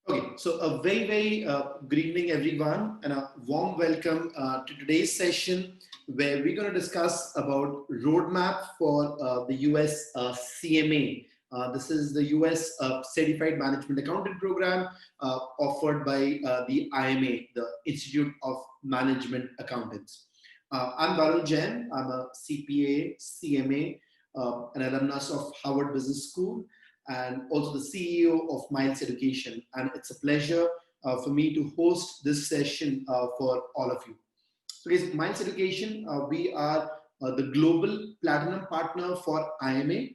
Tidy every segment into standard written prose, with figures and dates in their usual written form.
Okay, so a very good evening, everyone, and a warm welcome to today's session where we're going to discuss about roadmap for the US CMA. This is the US Certified Management Accountant Program offered by the IMA, the Institute of Management Accountants. I'm Varun Jain. I'm a CPA, CMA, an alumnus of Harvard Business School, and also the CEO of Miles Education. And it's a pleasure for me to host this session for all of you. So, guys, Miles Education, we are the global platinum partner for IMA.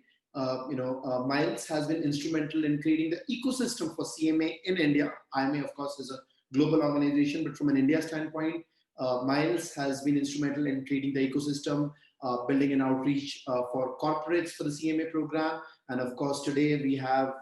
Miles has been instrumental in creating the ecosystem for CMA in India. IMA, of course, is a global organization, but from an India standpoint, Miles has been instrumental in creating the ecosystem, building an outreach for corporates for the CMA program, and of course today we have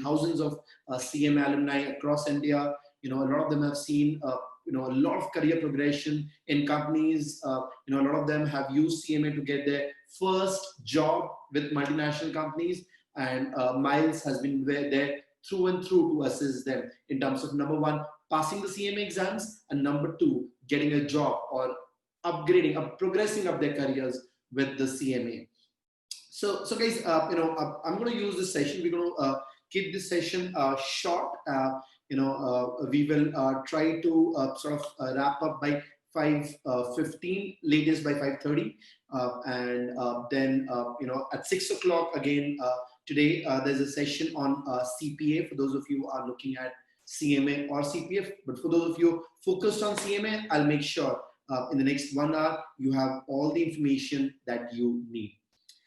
thousands of CMA alumni across India. A lot of them have seen a lot of career progression in companies. A lot of them have used CMA to get their first job with multinational companies, and Miles has been there through and through to assist them in terms of number one, passing the CMA exams, and number two, getting a job or upgrading or progressing up their careers with the CMA. So guys, I'm going to use this session. We're going to keep this session short. We will try to sort of wrap up by 5:15, latest by 5:30, and then at 6 o'clock again today. There's a session on CPA for those of you who are looking at CMA or CPF. But for those of you focused on CMA, I'll make sure in the next 1 hour you have all the information that you need.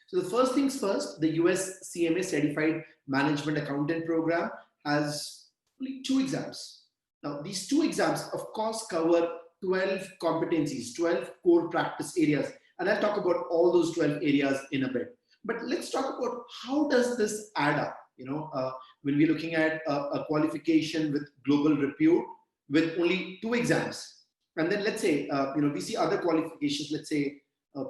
So the first things first, the US CMA Certified Management Accountant Program has only 2 exams. Now, these 2 exams, of course, cover 12 competencies, 12 core practice areas. And I'll talk about all those 12 areas in a bit. But let's talk about how does this add up? When we're looking at a qualification with global repute with only 2 exams. And then let's say, we see other qualifications, let's say,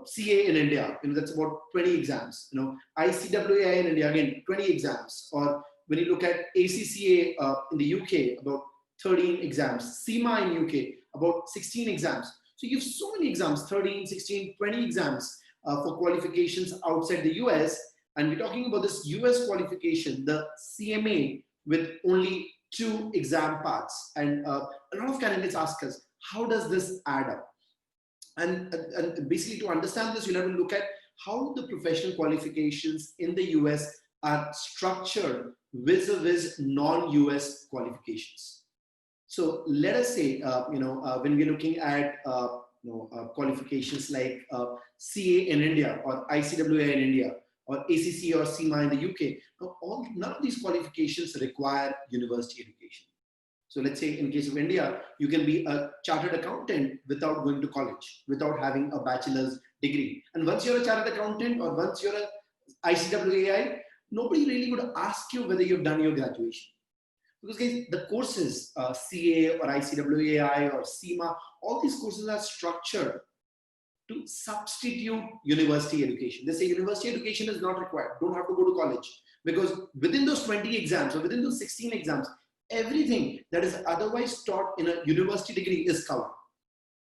CA in India, that's about 20 exams. ICWAI in India, again, 20 exams. Or when you look at ACCA in the UK, about 13 exams. CMA in UK, about 16 exams. So you have so many exams, 13, 16, 20 exams for qualifications outside the US. And we're talking about this US qualification, the CMA, with only 2 exam parts. And a lot of candidates ask us, how does this add up? And basically, to understand this, you'll have to look at how the professional qualifications in the US are structured vis-a-vis non-US qualifications. So let us say, when we're looking at qualifications like CA in India or ICWA in India or ACC or CMA in the UK, none of these qualifications require university education. So let's say in case of India, you can be a chartered accountant without going to college, without having a bachelor's degree. And once you're a chartered accountant or once you're an ICWAI, nobody really would ask you whether you've done your graduation. Because guys, the courses, CA or ICWAI or CMA, all these courses are structured to substitute university education. They say university education is not required. Don't have to go to college. Because within those 20 exams or within those 16 exams, everything that is otherwise taught in a university degree is covered.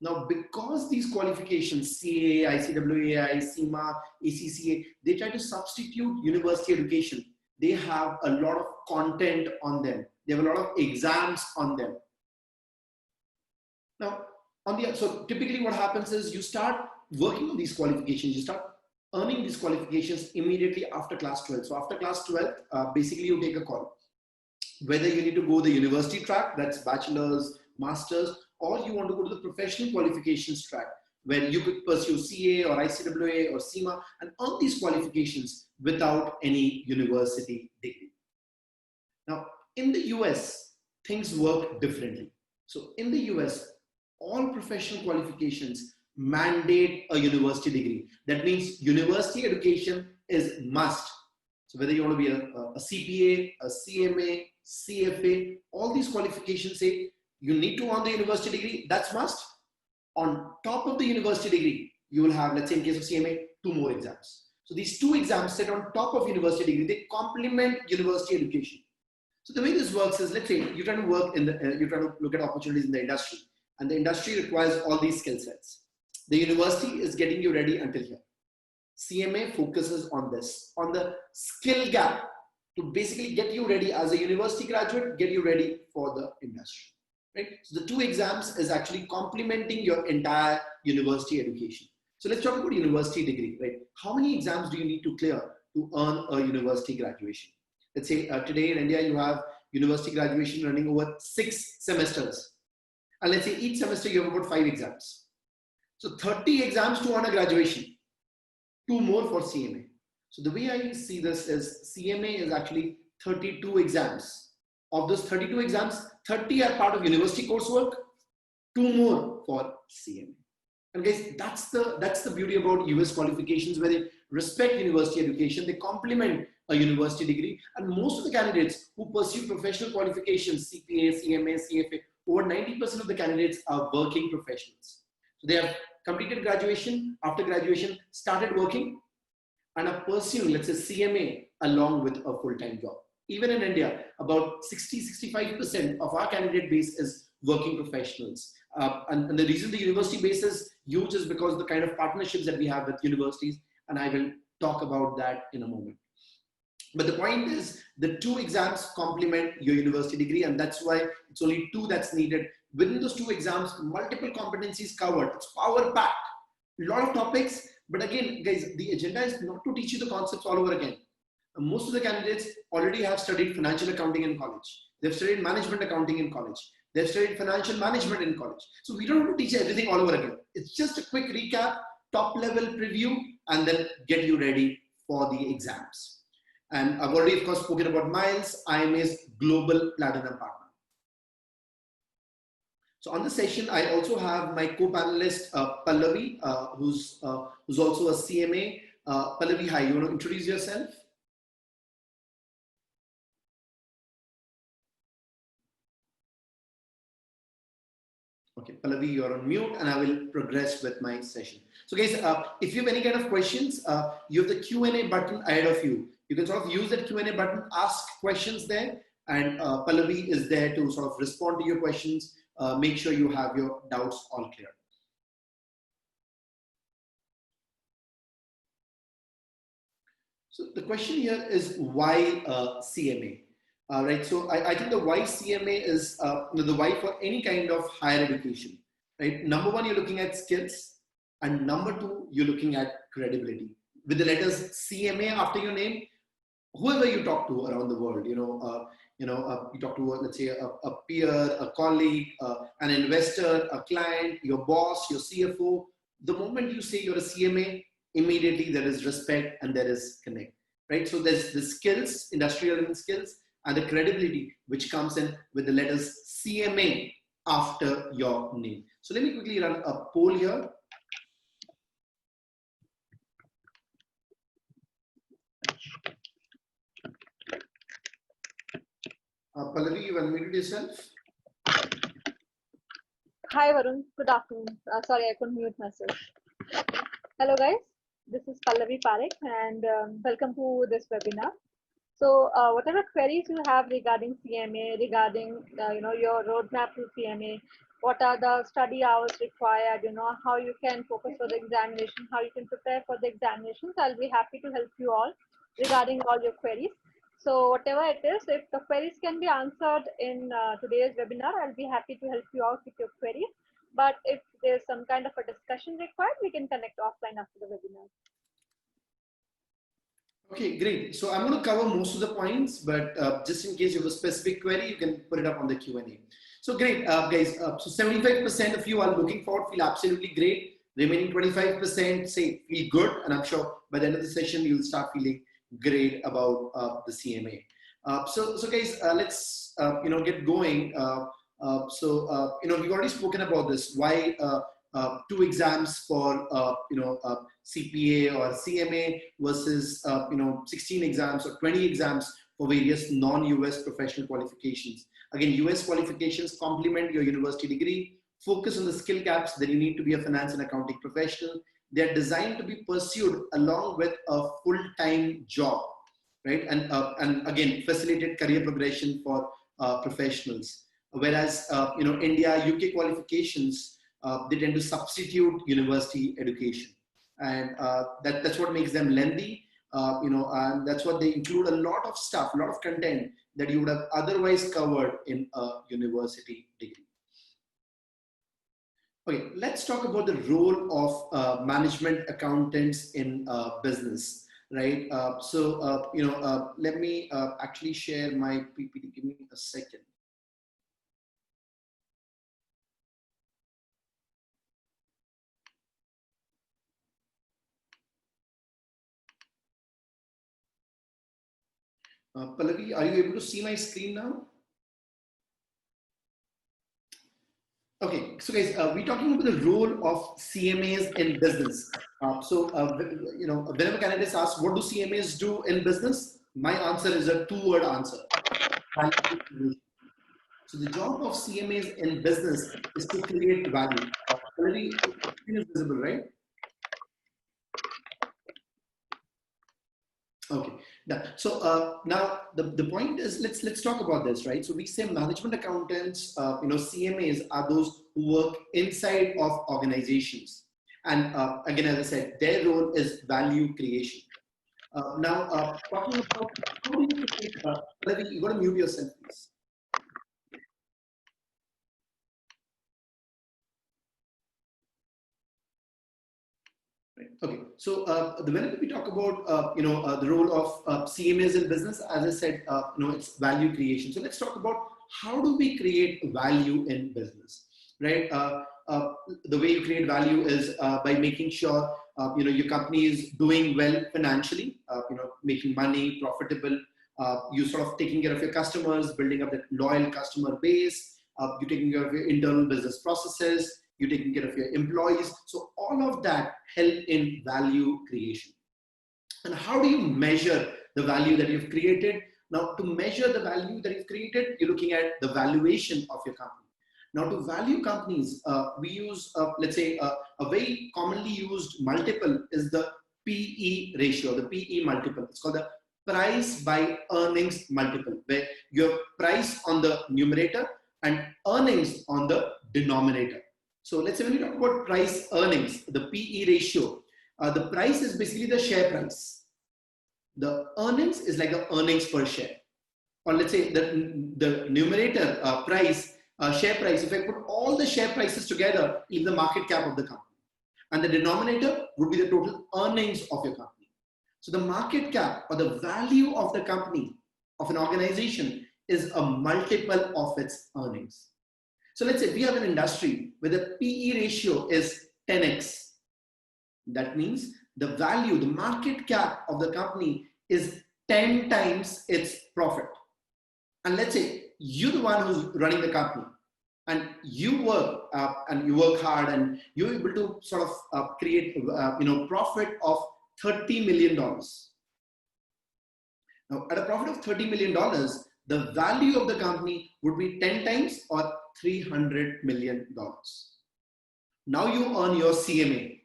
Now, because these qualifications, CA, ICWAI, CMA, ACCA, they try to substitute university education. They have a lot of content on them. They have a lot of exams on them. Now, so typically what happens is you start working on these qualifications. You start earning these qualifications immediately after class 12. So after class 12, basically you take a call. Whether you need to go the university track, that's bachelor's, master's, or you want to go to the professional qualifications track, where you could pursue CA or ICWA or CMA and earn these qualifications without any university degree. Now, in the US, things work differently. So in the US, all professional qualifications mandate a university degree. That means university education is must. So whether you want to be a CPA, a CMA, CFA, all these qualifications say you need to earn the university degree, that's must. On top of the university degree, you will have, let's say in case of CMA, 2 more exams. So these 2 exams sit on top of university degree, they complement university education. So the way this works is, let's say you're trying to work in the, you're trying to look at opportunities in the industry, and the industry requires all these skill sets. The university is getting you ready until here. CMA focuses on this, on the skill gap, to basically get you ready as a university graduate, get you ready for the industry, right? So the 2 exams is actually complementing your entire university education. So let's talk about university degree, right? How many exams do you need to clear to earn a university graduation? Let's say today in India, you have university graduation running over 6 semesters. And let's say each semester you have about 5 exams. So 30 exams to earn a graduation, 2 more for CMA. So the way I see this is CMA is actually 32 exams. Of those 32 exams, 30 are part of university coursework, 2 more for CMA. And guys, that's the beauty about US qualifications, where they respect university education, they complement a university degree. And most of the candidates who pursue professional qualifications, CPA, CMA, CFA, over 90% of the candidates are working professionals. So they have completed graduation, after graduation, started working, and are pursuing, let's say, CMA along with a full-time job. Even in India, about 60-65% of our candidate base is working professionals. And the reason the university base is huge is because of the kind of partnerships that we have with universities, and I will talk about that in a moment. But the point is, the 2 exams complement your university degree, and that's why it's only 2 that's needed. Within those 2 exams, multiple competencies covered. It's power-packed, a lot of topics. But again, guys, the agenda is not to teach you the concepts all over again. Most of the candidates already have studied financial accounting in college. They've studied management accounting in college. They've studied financial management in college. So we don't have to teach everything all over again. It's just a quick recap, top level preview, and then get you ready for the exams. And I've already, of course, spoken about Miles, IMA's Global Platinum Partner. So on the session, I also have my co-panelist, Pallavi, who's also a CMA. Pallavi, hi, you want to introduce yourself? Okay, Pallavi, you're on mute, and I will progress with my session. So guys, if you have any kind of questions, you have the Q&A button ahead of you. You can sort of use that Q&A button, ask questions there, and Pallavi is there to sort of respond to your questions. Make sure you have your doubts all clear. So the question here is why CMA? Right. So I think the why CMA is the why for any kind of higher education. Right. Number 1, you're looking at skills, and number 2, you're looking at credibility. With the letters CMA after your name, whoever you talk to around the world, you talk to, let's say, a peer, a colleague, an investor, a client, your boss, your CFO. The moment you say you're a CMA, immediately there is respect and there is connect, right? So there's the skills, industry relevant skills, and the credibility, which comes in with the letters CMA after your name. So let me quickly run a poll here. Pallavi, you unmuted yourself. Hi, Varun. Good afternoon. Sorry, I couldn't mute myself. Hello, guys. This is Pallavi Parekh, and welcome to this webinar. So, whatever queries you have regarding CMA, regarding your roadmap to CMA, what are the study hours required, how you can focus for the examination, how you can prepare for the examinations, I'll be happy to help you all regarding all your queries. So whatever it is, if the queries can be answered in today's webinar, I'll be happy to help you out with your queries. But if there's some kind of a discussion required, we can connect offline after the webinar. Okay, great. So I'm going to cover most of the points, but just in case you have a specific query, you can put it up on the Q&A. So great, guys. So 75% of you are looking forward, feel absolutely great. Remaining 25% say feel good, and I'm sure by the end of the session you'll start feeling great about the CMA. So guys, let's get going. We've already spoken about this. Why 2 exams for CPA or CMA versus 16 exams or 20 exams for various non-US professional qualifications. Again, US qualifications complement your university degree, focus on the skill gaps that you need to be a finance and accounting professional. They're designed to be pursued along with a full-time job. right? And again, facilitate career progression for professionals. Whereas, India, UK qualifications, they tend to substitute university education. And that's what makes them lengthy, and that's what they include a lot of stuff, a lot of content that you would have otherwise covered in a university degree. Okay, let's talk about the role of management accountants in business, right? Let me actually share my PPT. Give me a second. Pallavi, are you able to see my screen now? Okay, so guys, we're talking about the role of CMAs in business. Whenever candidates ask, what do CMAs do in business? My answer is a two-word answer. So the job of CMAs in business is to create value. Already is visible, right? Okay. Now the point is, let's talk about this, right? So we say management accountants, CMAs are those who work inside of organizations, and again, as I said, their role is value creation. Talking about how do you create, you got to mute yourself, please. Okay, so whenever we talk about the role of CMAs in business, as I said, it's value creation. So let's talk about how do we create value in business, right? The way you create value is by making sure your company is doing well financially, making money, profitable. You sort of taking care of your customers, building up that loyal customer base. You're taking care of your internal business processes. You're taking care of your employees. So all of that help in value creation. And how do you measure the value that you've created? Now, to measure the value that you've created, you're looking at the valuation of your company. Now, to value companies, we use, let's say, a very commonly used multiple is the PE ratio, the PE multiple. It's called the price by earnings multiple, where your price on the numerator and earnings on the denominator. So let's say when you talk about price earnings, the PE ratio, the price is basically the share price. The earnings is like the earnings per share. Or let's say the numerator price, share price, if I put all the share prices together in the market cap of the company. And the denominator would be the total earnings of your company. So the market cap or the value of the company, of an organization, is a multiple of its earnings. So let's say we have an industry where the PE ratio is 10x. That means the value, the market cap of the company is 10 times its profit. And let's say you're the one who's running the company and you work hard and you're able to sort of create profit of $30 million. Now at a profit of $30 million, the value of the company would be 10 times or $300 million. Now you earn your CMA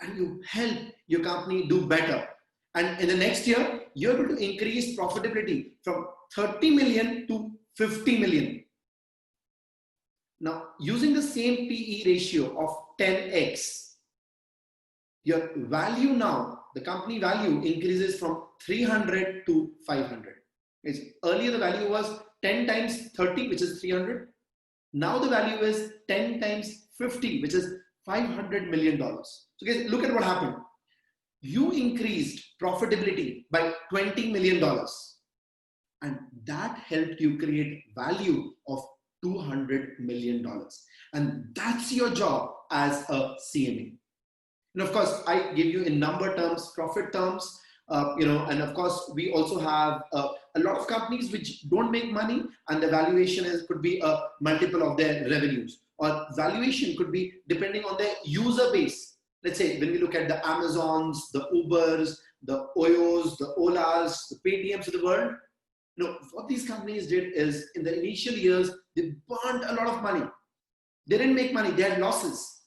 and you help your company do better. And in the next year, you're able to increase profitability from 30 million to 50 million. Now, using the same PE ratio of 10x, your value now, the company value increases from 300 to 500. Earlier, the value was 10 times 30, which is 300. Now the value is 10 times 50, which is $500 million. So guys, look at what happened. You increased profitability by $20 million. And that helped you create value of $200 million. And that's your job as a CMA. And of course, I give you in number terms, profit terms, and of course, we also have a lot of companies which don't make money and the valuation could be a multiple of their revenues, or valuation could be depending on their user base. Let's say when we look at the Amazons, the Ubers, the Oyos, the Olas, the Paytms of the world, what these companies did is in the initial years, they burned a lot of money. They didn't make money, they had losses.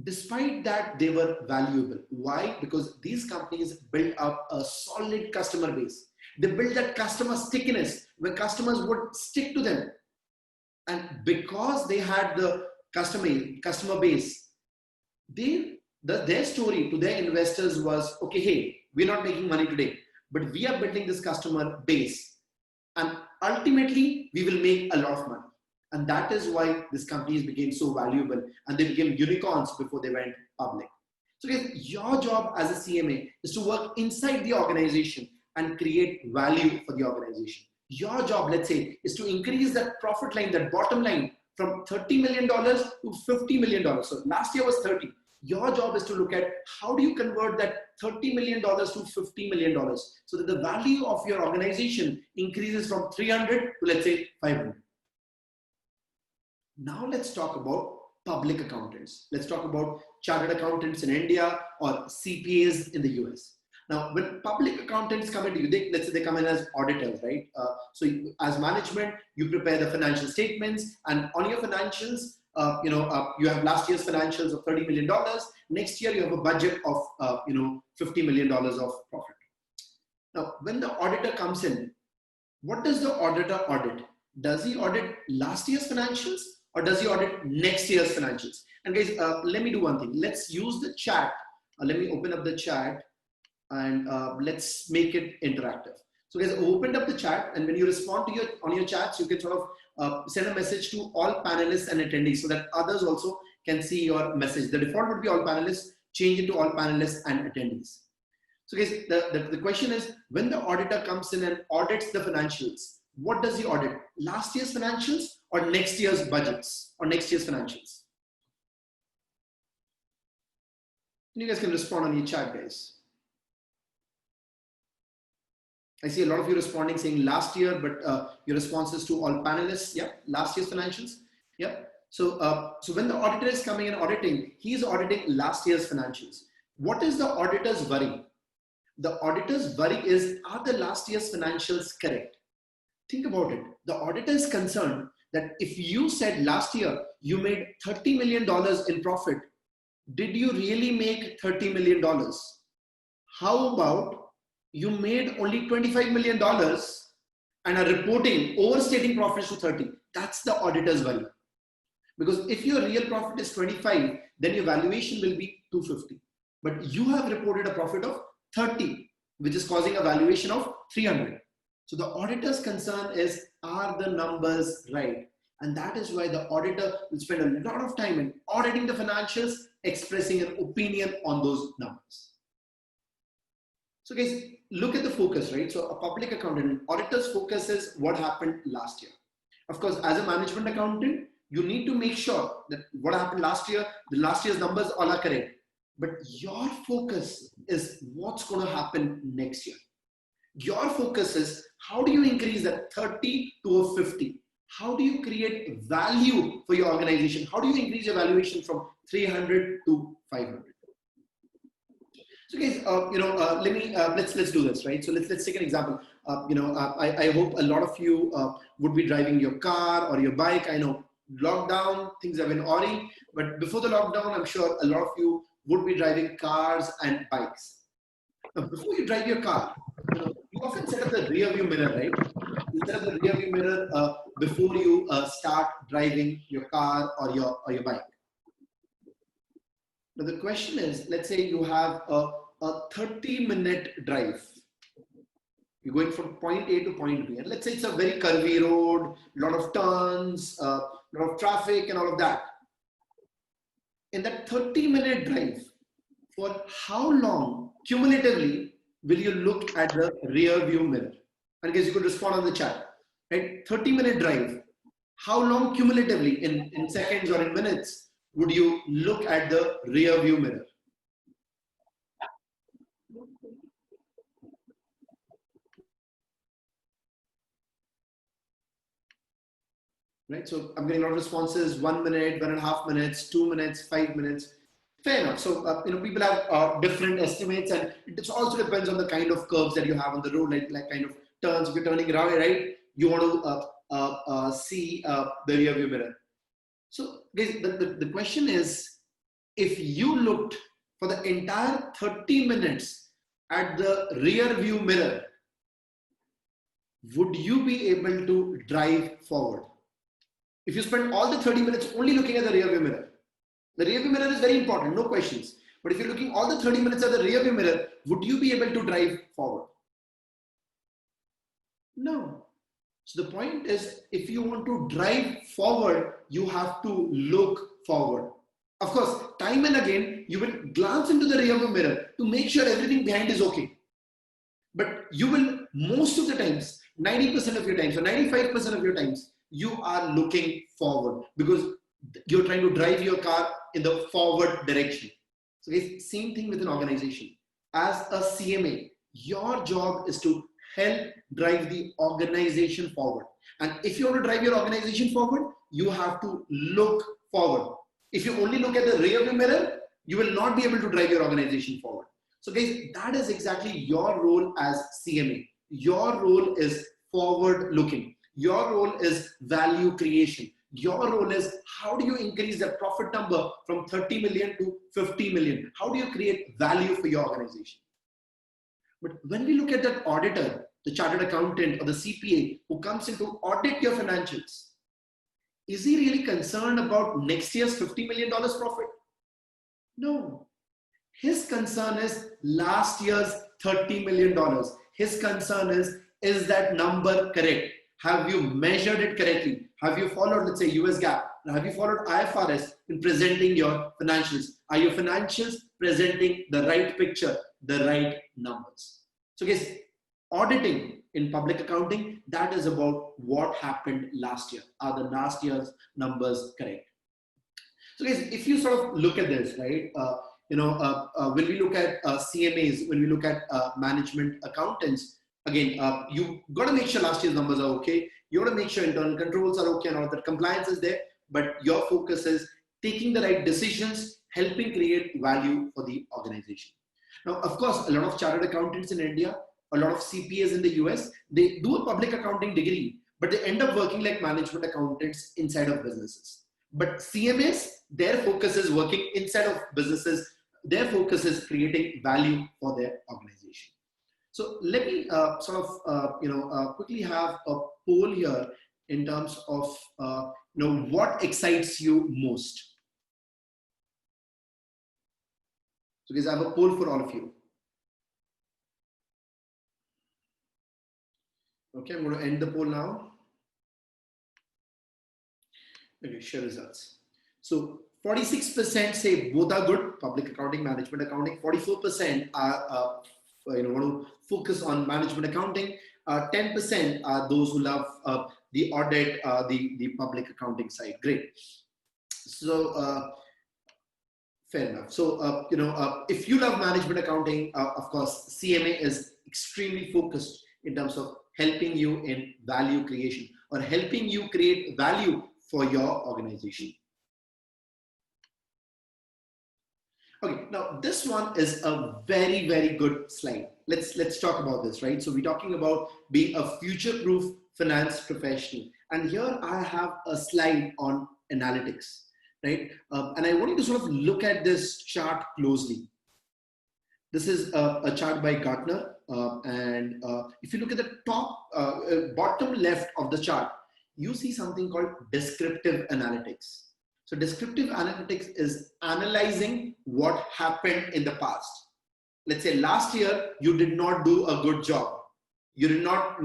Despite that, they were valuable. Why? Because these companies built up a solid customer base. They built that customer stickiness where customers would stick to them. And because they had the customer base, their story to their investors was, okay, hey, we're not making money today, but we are building this customer base. And ultimately, we will make a lot of money. And that is why these companies became so valuable and they became unicorns before they went public. So guys, your job as a CMA is to work inside the organization and create value for the organization. Your job, let's say, is to increase that profit line, that bottom line from $30 million to $50 million. So last year was 30. Your job is to look at how do you convert that $30 million to $50 million so that the value of your organization increases from 300 to, let's say, 500. Now let's talk about public accountants. Let's talk about chartered accountants in India or CPAs in the US. Now, when public accountants come into you, let's say they come in as auditors, right? So as management, you prepare the financial statements, and on your financials, you have last year's financials of $30 million. Next year, you have a budget of $50 million of profit. Now, when the auditor comes in, what does the auditor audit? Does he audit last year's financials or does he audit next year's financials? And guys, let me do one thing. Let's use the chat. Let me open up the chat and let's make it interactive. So guys, opened up the chat, and when you respond to on your chats, you can sort of send a message to all panelists and attendees so that others also can see your message. The default would be all panelists, change it to all panelists and attendees. So guys, the question is, when the auditor comes in and audits the financials, what does he audit? Last year's financials or next year's budgets or next year's financials? You guys can respond on your chat, guys. I see a lot of you responding saying last year, but your responses to all panelists, yeah, last year's financials, yeah. So when the auditor is coming and auditing, he's auditing last year's financials. What is the auditor's worry? The auditor's worry is, are the last year's financials correct? Think about it. The auditor is concerned that if you said last year you made $30 million in profit, did you really make $30 million? How about you made only $25 million and are reporting, overstating profits to 30? That's the auditor's worry. Because if your real profit is 25, then your valuation will be 250. But you have reported a profit of 30, which is causing a valuation of 300. So the auditor's concern is, are the numbers right? And that is why the auditor will spend a lot of time in auditing the financials, expressing an opinion on those numbers. So guys, look at the focus, right? So a public accountant, auditor's focus is what happened last year. Of course, as a management accountant, you need to make sure that what happened last year, the last year's numbers all are correct. But your focus is what's going to happen next year. Your focus is how do you increase that 30 to a 50? How do you create value for your organization? How do you increase your valuation from 300 to 500? So guys, let's do this, right? So let's take an example. I hope a lot of you would be driving your car or your bike. I know lockdown, things have been awry, but before the lockdown, I'm sure a lot of you would be driving cars and bikes. Now, before you drive your car, you often set up the rear view mirror, right? You set up the rear view mirror before you start driving your car or your bike. Now the question is, let's say you have a 30-minute drive. You're going from point A to point B. And let's say it's a very curvy road, a lot of turns, a lot of traffic and all of that. In that 30-minute drive, for how long cumulatively will you look at the rear view mirror? And guys, you could respond on the chat, right? 30-minute drive. How long cumulatively in seconds or in minutes would you look at the rear view mirror? Right, so I'm getting a lot of responses: 1 minute, 1.5 minutes, 2 minutes, 5 minutes. Fair enough. So people have different estimates, and it also depends on the kind of curves that you have on the road, like kind of turns. If you're turning around, right, you want to see the rear view mirror. So the question is, if you looked for the entire 30 minutes at the rear view mirror, would you be able to drive forward? If you spend all the 30 minutes only looking at the rear view mirror, the rear view mirror is very important, no questions. But if you're looking all the 30 minutes at the rear view mirror, would you be able to drive forward? No. So the point is, if you want to drive forward, you have to look forward. Of course, time and again, you will glance into the rear view mirror to make sure everything behind is okay. But you will, most of the times, 90% of your times or 95% of your times, you are looking forward because you're trying to drive your car in the forward direction. So guys, same thing with an organization. As a CMA, your job is to help drive the organization forward. And if you want to drive your organization forward, you have to look forward. If you only look at the rear view mirror, you will not be able to drive your organization forward. So guys, that is exactly your role as CMA. Your role is forward looking. Your role is value creation. Your role is how do you increase the profit number from 30 million to 50 million? How do you create value for your organization? But when we look at that auditor, the chartered accountant or the CPA who comes in to audit your financials, is he really concerned about next year's $50 million profit? No. His concern is last year's $30 million. His concern is that number correct? Have you measured it correctly? Have you followed, let's say, US GAAP? Have you followed IFRS in presenting your financials? Are your financials presenting the right picture, the right numbers? So guys, auditing in public accounting, that is about what happened last year. Are the last year's numbers correct? So guys, if you sort of look at this, right, when we look at CMAs, when we look at management accountants, again, you got to make sure last year's numbers are okay. You got to make sure internal controls are okay and all that compliance is there. But your focus is taking the right decisions, helping create value for the organization. Now, of course, a lot of chartered accountants in India, a lot of CPAs in the US, they do a public accounting degree, but they end up working like management accountants inside of businesses. But CMAs, their focus is working inside of businesses. Their focus is creating value for their organization. So let me quickly have a poll here in terms of what excites you most. So guys, I have a poll for all of you. Okay, I'm going to end the poll now. Okay, share results. So 46% say both are good, public accounting, management accounting. 44% are want to focus on management accounting. 10% are those who love the audit, the public accounting side. Great. So fair enough. So if you love management accounting, of course, CMA is extremely focused in terms of helping you in value creation or helping you create value for your organization. Okay, now this one is a very, very good slide. Let's talk about this, right? So we're talking about being a future-proof finance professional. And here I have a slide on analytics, right? And I want you to sort of look at this chart closely. This is a chart by Gartner. And if you look at the top, bottom left of the chart, you see something called descriptive analytics. So descriptive analytics is analyzing what happened in the past. Let's say last year, you did not do a good job. You did not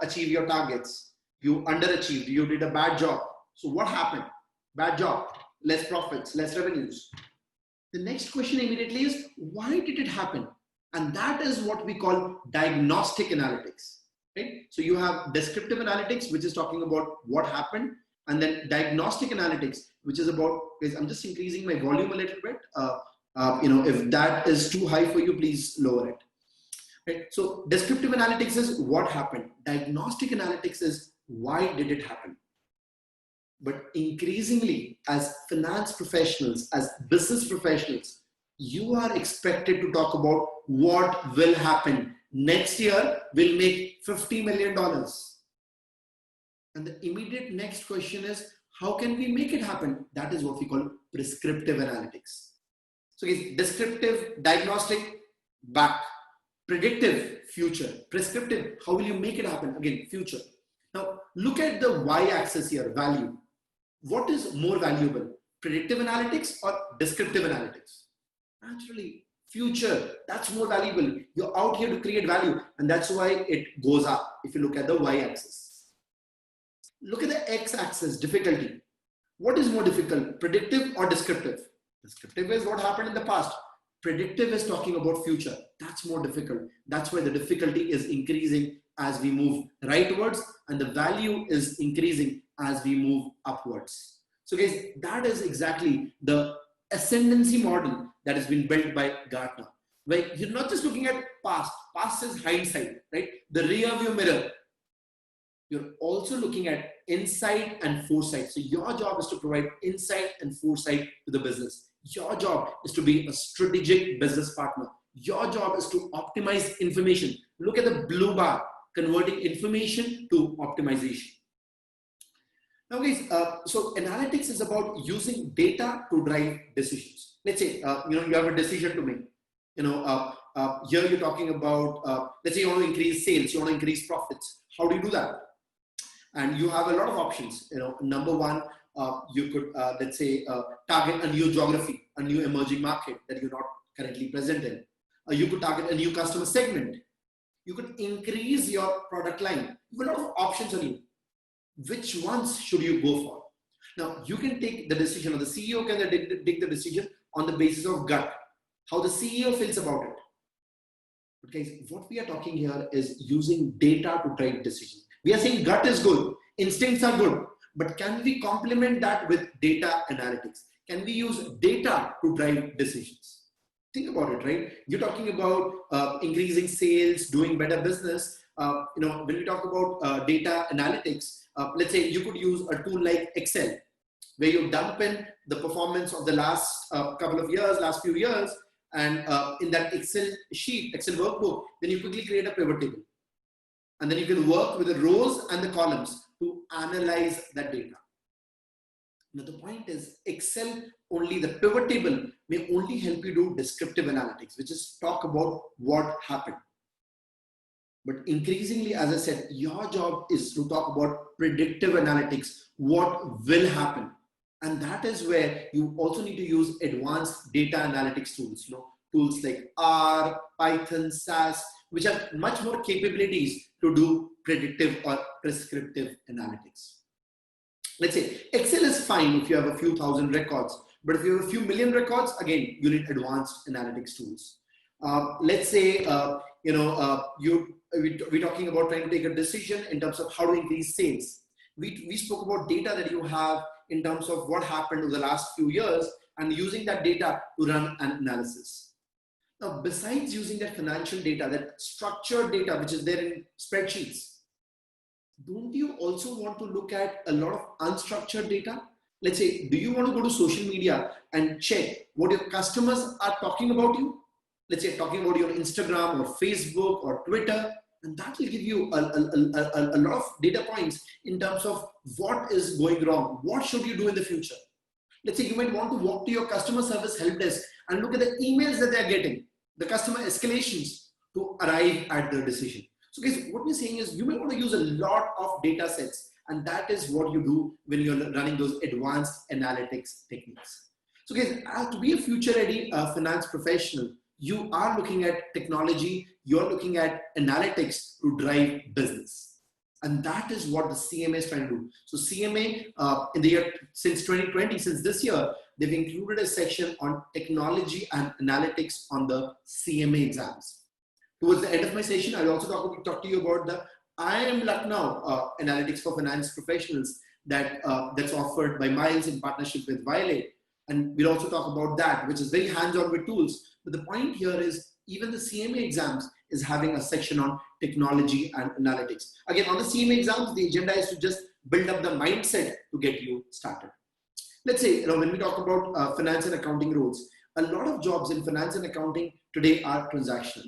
achieve your targets. You underachieved. You did a bad job. So what happened? Bad job, less profits, less revenues. The next question immediately is, why did it happen? And that is what we call diagnostic analytics. Right? So you have descriptive analytics, which is talking about what happened, and then diagnostic analytics, which is about, I'm just increasing my volume a little bit. If that is too high for you, please lower it. Right? So descriptive analytics is what happened. Diagnostic analytics is why did it happen? But increasingly, as finance professionals, as business professionals, you are expected to talk about what will happen. Next year, we'll make $50 million. And the immediate next question is, how can we make it happen? That is what we call prescriptive analytics. So it's descriptive, diagnostic, back. Predictive, future. Prescriptive, how will you make it happen? Again, future. Now, look at the y-axis here, value. What is more valuable, predictive analytics or descriptive analytics? Naturally, future, that's more valuable. You're out here to create value, and that's why it goes up if you look at the y-axis. Look at the x-axis, difficulty. What is more difficult, predictive or descriptive? Descriptive is what happened in the past. Predictive is talking about future. That's more difficult. That's why the difficulty is increasing as we move rightwards, and the value is increasing as we move upwards. So guys, that is exactly the ascendancy model that has been built by Gartner. Where you're not just looking at past. Past is hindsight, right? The rear view mirror. You're also looking at insight and foresight. So your job is to provide insight and foresight to the business. Your job is to be a strategic business partner. Your job is to optimize information. Look at the blue bar, converting information to optimization. Now guys, so analytics is about using data to drive decisions. Let's say, you have a decision to make. Here you're talking about, let's say you want to increase sales, you want to increase profits. How do you do that? And you have a lot of options. Number one, you could, let's say, target a new geography, a new emerging market that you're not currently present in. You could target a new customer segment. You could increase your product line. You have a lot of options on you. Which ones should you go for? Now, you can take the decision, or the CEO can take the decision on the basis of gut, how the CEO feels about it. But guys, what we are talking here is using data to drive decisions. We are saying gut is good, instincts are good, but can we complement that with data analytics? Can we use data to drive decisions? Think about it, right? You're talking about increasing sales, doing better business. When we talk about data analytics, let's say you could use a tool like Excel, where you dump in the performance of the last couple of years, last few years, and in that Excel sheet, Excel workbook, then you quickly create a pivot table. And then you can work with the rows and the columns to analyze that data. Now the point is, Excel, only the pivot table may only help you do descriptive analytics, which is talk about what happened. But increasingly, as I said, your job is to talk about predictive analytics, what will happen. And that is where you also need to use advanced data analytics tools, tools like R, Python, SAS, which have much more capabilities to do predictive or prescriptive analytics. Let's say Excel is fine if you have a few thousand records, but if you have a few million records, again, you need advanced analytics tools. Let's say, we're talking about trying to take a decision in terms of how to increase sales. We spoke about data that you have in terms of what happened over the last few years and using that data to run an analysis. Now, besides using that financial data, that structured data, which is there in spreadsheets, don't you also want to look at a lot of unstructured data? Let's say, do you want to go to social media and check what your customers are talking about you? Let's say talking about your Instagram or Facebook or Twitter, and that will give you a lot of data points in terms of what is going wrong. What should you do in the future? Let's say you might want to walk to your customer service help desk and look at the emails that they're getting, the customer escalations to arrive at the decision. So guys, what we're saying is you may want to use a lot of data sets, and that is what you do when you're running those advanced analytics techniques. So guys, to be a future-ready finance professional, you are looking at technology, you're looking at analytics to drive business. And that is what the CMA is trying to do. So CMA, in the year, since 2020, since this year, they've included a section on technology and analytics on the CMA exams. Towards the end of my session, I'll also talk to you about the I Am Lucknow analytics for finance professionals that's offered by Miles in partnership with Violet. And we'll also talk about that, which is very hands-on with tools. But the point here is even the CMA exams is having a section on technology and analytics. Again, on the CMA exams, the agenda is to just build up the mindset to get you started. Let's say, when we talk about finance and accounting roles, a lot of jobs in finance and accounting today are transactional,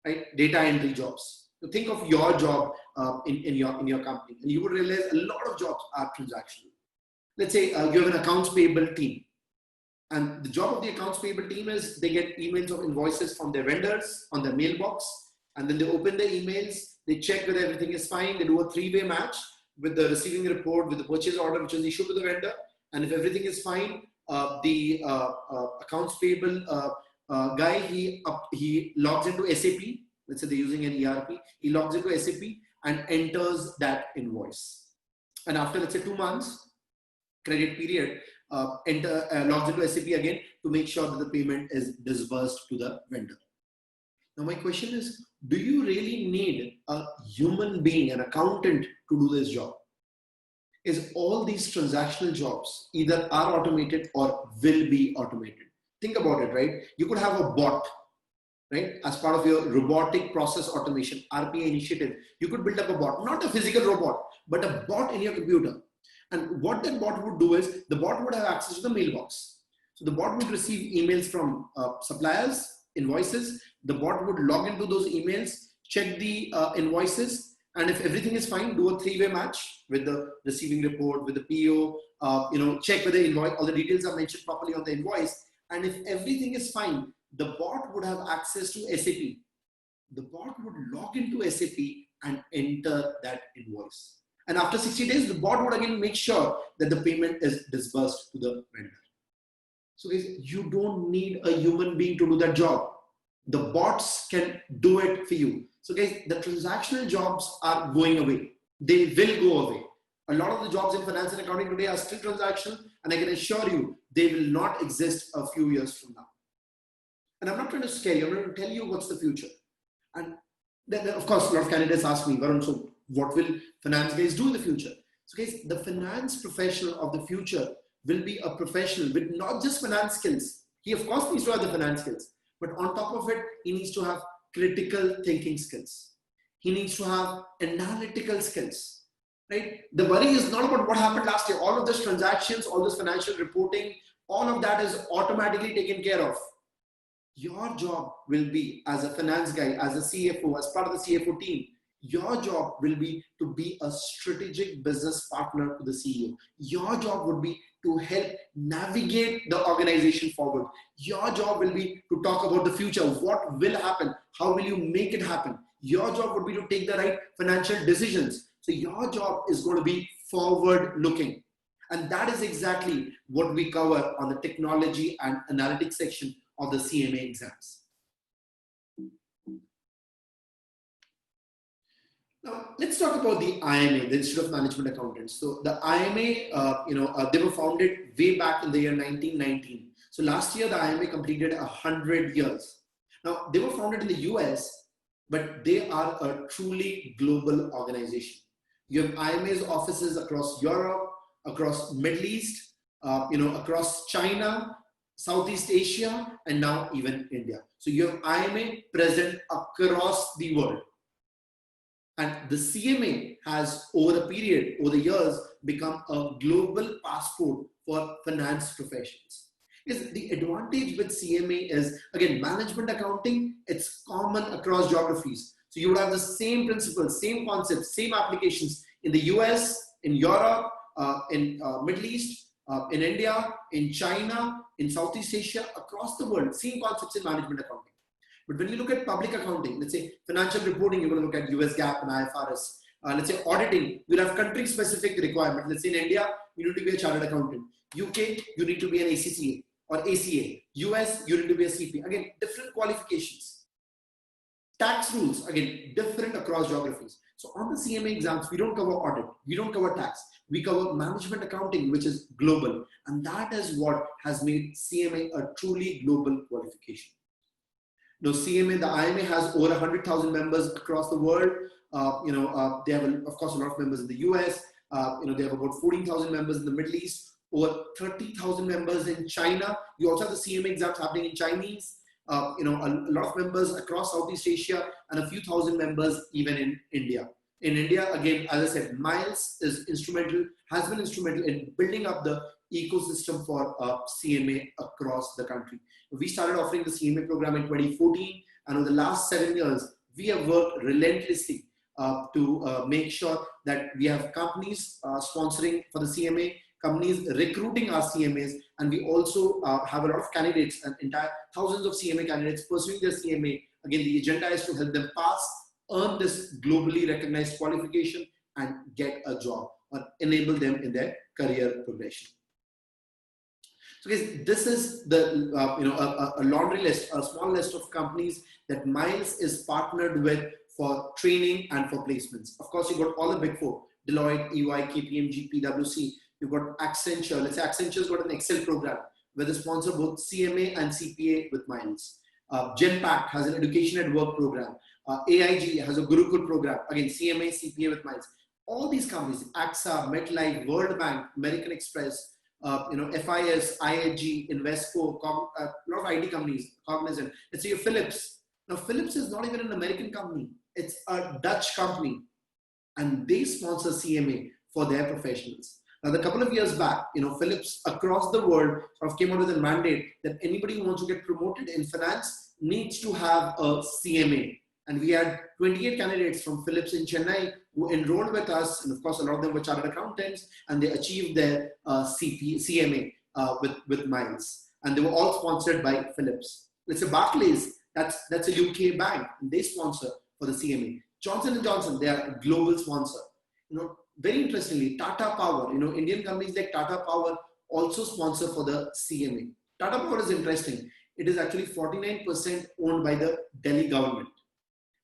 right? Data entry jobs. So think of your job in your company, and you would realize a lot of jobs are transactional. Let's say you have an accounts payable team. And the job of the accounts payable team is they get emails of invoices from their vendors on their mailbox, and then they open their emails, they check whether everything is fine, they do a three-way match with the receiving report, with the purchase order which is issued to the vendor, and if everything is fine, the accounts payable guy, he logs into SAP, let's say they're using an ERP, he logs into SAP and enters that invoice. And after, let's say, 2 months, credit period, logs into SAP again to make sure that the payment is disbursed to the vendor. Now, my question is, do you really need a human being, an accountant, to do this job? Is all these transactional jobs either are automated or will be automated? Think about it, right? You could have a bot, right? As part of your robotic process automation, RPA initiative, you could build up a bot, not a physical robot, but a bot in your computer. And what that bot would do is the bot would have access to the mailbox. So the bot would receive emails from suppliers, invoices. The bot would log into those emails, check the invoices, and if everything is fine, do a three-way match with the receiving report, with the PO, check whether invoice, all the details are mentioned properly on the invoice. And if everything is fine, the bot would have access to SAP. The bot would log into SAP and enter that invoice. And after 60 days, the bot would again make sure that the payment is disbursed to the vendor. So guys, you don't need a human being to do that job. The bots can do it for you. So guys, the transactional jobs are going away. They will go away. A lot of the jobs in finance and accounting today are still transactional, and I can assure you, they will not exist a few years from now. And I'm not trying to scare you, I'm going to tell you what's the future. And then, of course, a lot of candidates ask me, Varun, so what will finance guys do in the future? So guys, the finance professional of the future will be a professional with not just finance skills. He of course needs to have the finance skills, but on top of it, he needs to have critical thinking skills. He needs to have analytical skills, right? The worry is not about what happened last year. All of those transactions, all this financial reporting, all of that is automatically taken care of. Your job will be, as a finance guy, as a CFO, as part of the CFO team, your job will be to be a strategic business partner to the CEO. Your job would be to help navigate the organization forward. Your job will be to talk about the future. What will happen? How will you make it happen? Your job would be to take the right financial decisions. So your job is going to be forward looking. And that is exactly what we cover on the technology and analytics section of the CMA exams. Now, let's talk about the IMA, the Institute of Management Accountants. So the IMA, they were founded way back in the year 1919. So last year, the IMA completed 100 years. Now, they were founded in the US, but they are a truly global organization. You have IMA's offices across Europe, across Middle East, across China, Southeast Asia, and now even India. So you have IMA present across the world. And the CMA has, over the years, become a global passport for finance professionals. Because the advantage with CMA is, again, management accounting, it's common across geographies. So you would have the same principles, same concepts, same applications in the US, in Europe, in Middle East, in India, in China, in Southeast Asia, across the world, same concepts in management accounting. But when you look at public accounting, let's say financial reporting, you're going to look at US GAAP and IFRS. Let's say auditing, you'll have country-specific requirements. Let's say in India, you need to be a chartered accountant. UK, you need to be an ACCA or ACA. US, you need to be a CP. Again, different qualifications. Tax rules, again, different across geographies. So on the CMA exams, we don't cover audit, we don't cover tax. We cover management accounting, which is global. And that is what has made CMA a truly global qualification. Now, CMA, the IMA has over 100,000 members across the world. They have, of course, a lot of members in the US. They have about 14,000 members in the Middle East, over 30,000 members in China. You also have the CMA exams happening in Chinese. A lot of members across Southeast Asia and a few thousand members even in India. In India, again, as I said, Miles has been instrumental in building up the ecosystem for CMA across the country. We started offering the CMA program in 2014, and over the last 7 years, we have worked relentlessly to make sure that we have companies sponsoring for the CMA, companies recruiting our CMAs, and we also have a lot of candidates and entire thousands of CMA candidates pursuing their CMA. Again, the agenda is to help them pass, earn this globally recognized qualification, and get a job or enable them in their career progression. So guys, this is the a laundry list, a small list of companies that Miles is partnered with for training and for placements. Of course, you've got all the big four: Deloitte, EY, KPMG, PwC. You've got Accenture. Let's say Accenture's got an Excel program where they sponsor both CMA and CPA with Miles. Genpact has an education at work program. AIG has a Gurukul program. Again, CMA, CPA with Miles. All these companies, AXA, MetLife, World Bank, American Express, FIS, IAG, Invesco, a lot of IT companies, Cognizant. Let's say Philips. Now, Philips is not even an American company. It's a Dutch company, and they sponsor CMA for their professionals. Now, a couple of years back, Philips across the world sort of came out with a mandate that anybody who wants to get promoted in finance needs to have a CMA. And we had 28 candidates from Philips in Chennai who enrolled with us. And of course, a lot of them were chartered accountants, and they achieved their CMA with Miles. And they were all sponsored by Philips. Let's say Barclays, that's a UK bank, and they sponsor for the CMA. Johnson & Johnson, they are a global sponsor. Very interestingly, Tata Power, Indian companies like Tata Power also sponsor for the CMA. Tata Power is interesting. It is actually 49% owned by the Delhi government,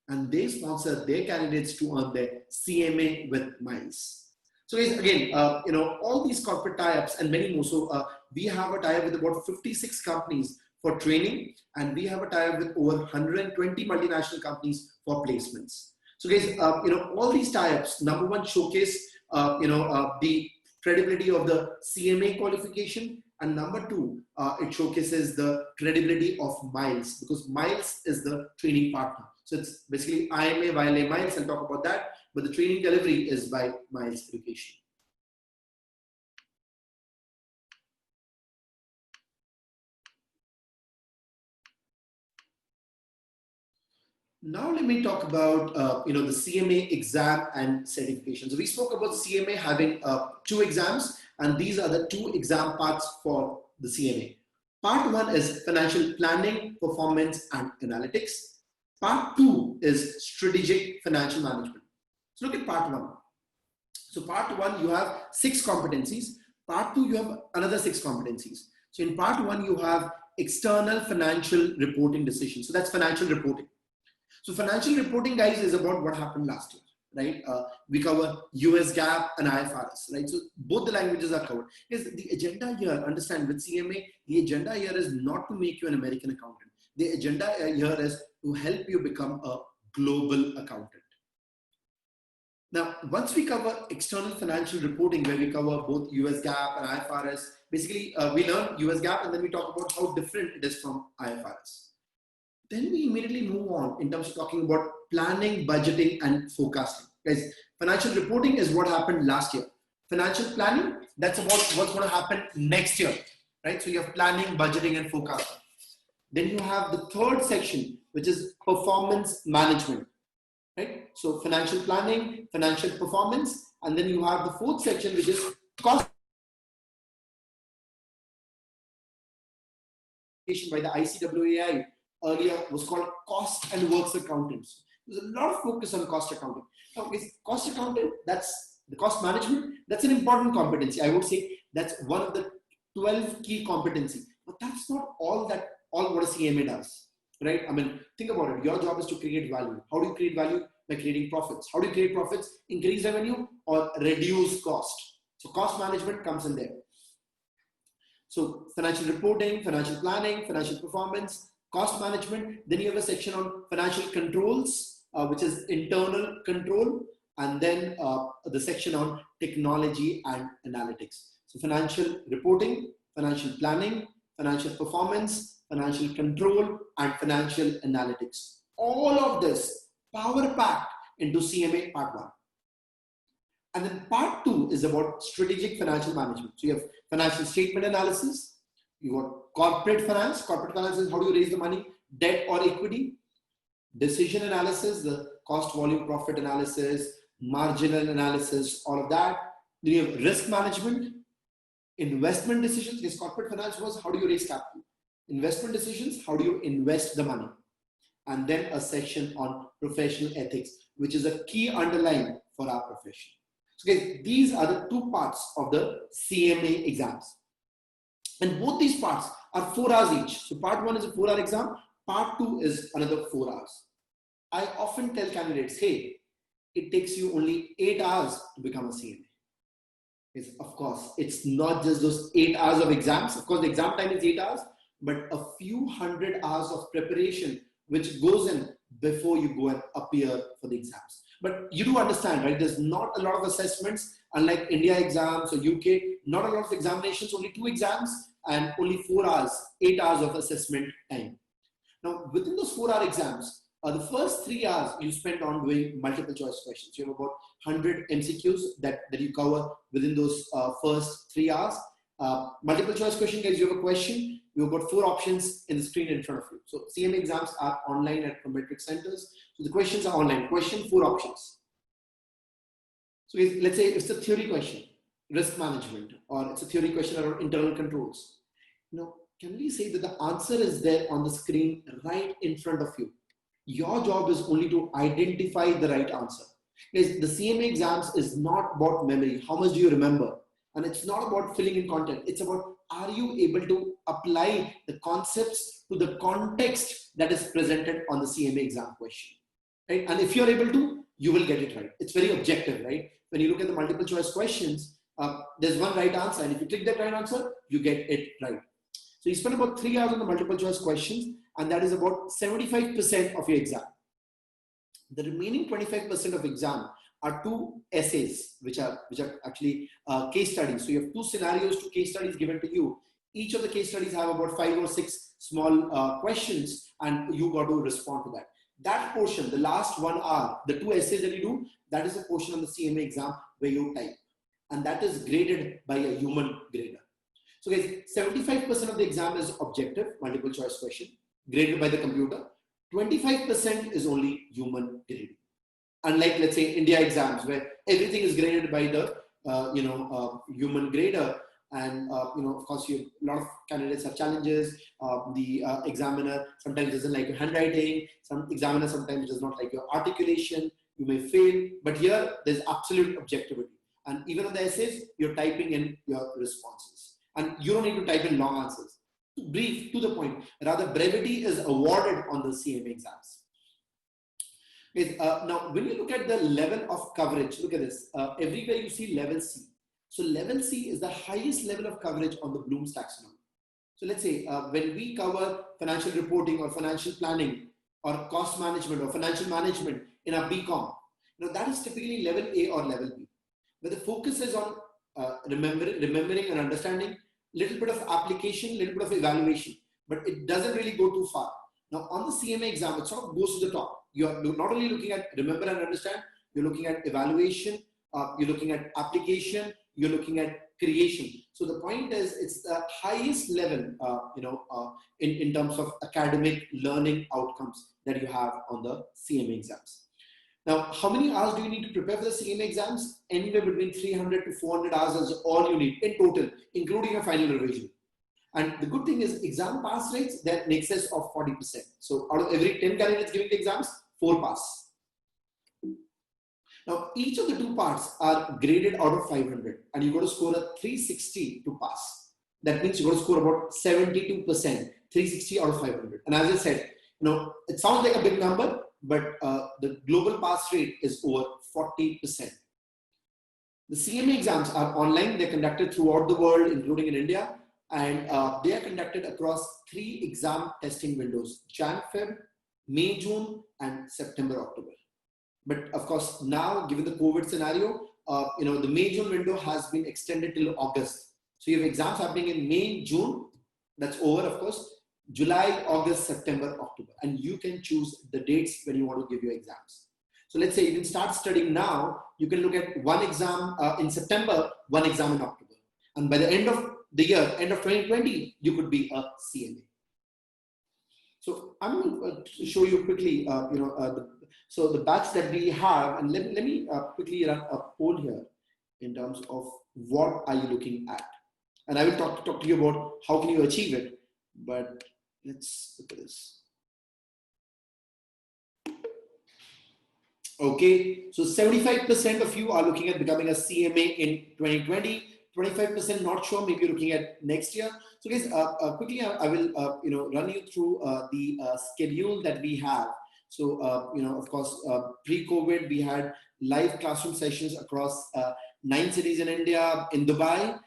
and they sponsor their candidates to earn their CMA with Miles. So guys, again, all these corporate tie-ups and many more. So we have a tie-up with about 56 companies for training, and we have a tie-up with over 120 multinational companies for placements. So guys, all these tie-ups, number one, showcase, the credibility of the CMA qualification, and number two, it showcases the credibility of Miles, because Miles is the training partner. So it's basically IMA, YLA, Miles. I'll talk about that, but the training delivery is by Miles Education. Now let me talk about the CMA exam and certification. So we spoke about CMA having 2 exams, and these are the 2 exam parts for the CMA. Part 1 is financial planning, performance, and analytics. Part 2 is strategic financial management. So look at part 1. So part 1, you have 6 competencies. Part 2, you have another 6 competencies. So in part 1, you have external financial reporting decisions. So that's financial reporting. So financial reporting, guys, is about what happened last year, right? We cover US GAAP and IFRS, right? So both the languages are covered. Yes, the agenda here, understand, with CMA, the agenda here is not to make you an American accountant. The agenda here is to help you become a global accountant. Now, once we cover external financial reporting, where we cover both US GAAP and IFRS, basically we learn US GAAP, and then we talk about how different it is from IFRS. Then we immediately move on in terms of talking about planning, budgeting, and forecasting. Guys, financial reporting is what happened last year. Financial planning, that's about what's going to happen next year, right? So you have planning, budgeting, and forecasting. Then you have the third section, which is performance management, right? So financial planning, financial performance, and then you have the fourth section, which is cost by the ICWAI. Earlier was called cost and works accountants. There's a lot of focus on cost accounting. Now, cost accounting, that's the cost management, that's an important competency. I would say that's one of the 12 key competencies. But that's not all what a CMA does, right? I mean, think about it. Your job is to create value. How do you create value? By creating profits. How do you create profits? Increase revenue or reduce cost. So cost management comes in there. So financial reporting, financial planning, financial performance, cost management. Then you have a section on financial controls, which is internal control, and then the section on technology and analytics. So financial reporting, financial planning, financial performance, financial control, and financial analytics. All of this power packed into CMA part 1. And then part 2 is about strategic financial management. So you have financial statement analysis, you got corporate finance. Corporate finance is how do you raise the money, debt or equity. Decision analysis, the cost, volume, profit analysis, marginal analysis, all of that. Then you have risk management, Investment decisions, yes, corporate finance was how do you raise capital. Investment decisions, how do you invest the money. And then a section on professional ethics, which is a key underline for our profession. So guys, these are the two parts of the CMA exams. And both these parts are 4 hours each. So part 1 is a 4-hour exam. Part 2 is another 4 hours. I often tell candidates, hey, it takes you only 8 hours to become a CMA. Yes, of course, it's not just those 8 hours of exams. Of course, the exam time is 8 hours, but a few hundred hours of preparation which goes in before you go and appear for the exams. But you do understand, right? There's not a lot of assessments, unlike India exams or UK, not a lot of examinations, only 2 exams and only 4 hours, 8 hours of assessment time. Now, within those 4-hour exams, the first 3 hours you spend on doing multiple choice questions. You have about 100 MCQs that you cover within those first 3 hours. Multiple choice question, guys, you have a question. You've got 4 options in the screen in front of you. So CMA exams are online at Prometric centers. So the questions are online. Question, 4 options. So let's say it's a theory question, risk management, or it's a theory question around internal controls. Can we say that the answer is there on the screen right in front of you? Your job is only to identify the right answer. Guys, the CMA exams is not about memory. How much do you remember? And it's not about filling in content. It's about, are you able to apply the concepts to the context that is presented on the CMA exam question, right? And if you're able to, you will get it right. It's very objective, right? When you look at the multiple choice questions, there's one right answer. And if you click that right answer, you get it right. So you spend about 3 hours on the multiple choice questions, and that is about 75% of your exam. The remaining 25% of exam are 2 essays, which are actually case studies. So you have 2 scenarios, 2 case studies given to you. Each of the case studies have about 5 or 6 small questions, and you got to respond to that. That portion, the last 1 hour, the 2 essays that you do, that is a portion of the CMA exam where you type, and that is graded by a human grader. So guys, 75% of the exam is objective, multiple choice question, graded by the computer. 25% is only human grading. Unlike, let's say, India exams, where everything is graded by the human grader, and of course, a lot of candidates have challenges. The examiner sometimes doesn't like your handwriting. Some examiner sometimes does not like your articulation. You may fail, but here there's absolute objectivity. And even on the essays, you're typing in your responses. And you don't need to type in long answers. Brief, to the point. Rather, brevity is awarded on the CMA exams. Now, when you look at the level of coverage, look at this. Everywhere you see level C. So level C is the highest level of coverage on the Bloom's taxonomy. So let's say when we cover financial reporting or financial planning or cost management or financial management in our BCom, that is typically level A or level B, where the focus is on remembering and understanding, little bit of application, little bit of evaluation, but it doesn't really go too far. Now on the CMA exam, it sort of goes to the top. You're not only looking at remember and understand, you're looking at evaluation, you're looking at application, you're looking at creation. So the point is, it's the highest level, in terms of academic learning outcomes that you have on the CMA exams. Now, how many hours do you need to prepare for the CMA exams? Anywhere between 300 to 400 hours is all you need in total, including a final revision. And the good thing is exam pass rates, they're in excess of 40%. So out of every 10 candidates giving the exams, 4 pass. Now, each of the 2 parts are graded out of 500, and you got to score a 360 to pass. That means you got to score about 72%, 360 out of 500. And as I said, it sounds like a big number, but the global pass rate is over 40%. The CMA exams are online. They're conducted throughout the world, including in India, and they are conducted across 3 exam testing windows: Jan, Feb, May, June, and September, October. But of course, now given the COVID scenario, the May, June window has been extended till August. So you have exams happening in May, June. That's over, of course. July, August, September, October, and you can choose the dates when you want to give your exams. So let's say you can start studying now. You can look at 1 exam in September, 1 exam in October, and by the end of the year, end of 2020, you could be a CMA. So I'm going to show you quickly, so the batch that we have, and let me quickly run a poll here in terms of what are you looking at. And I will talk to you about how can you achieve it. But let's look at this. Okay, so 75% of you are looking at becoming a CMA in 2020. 25% not sure, maybe you're looking at next year. So guys, quickly I will run you through the schedule that we have. So of course, pre-COVID we had live classroom sessions across 9 cities in India, in Dubai.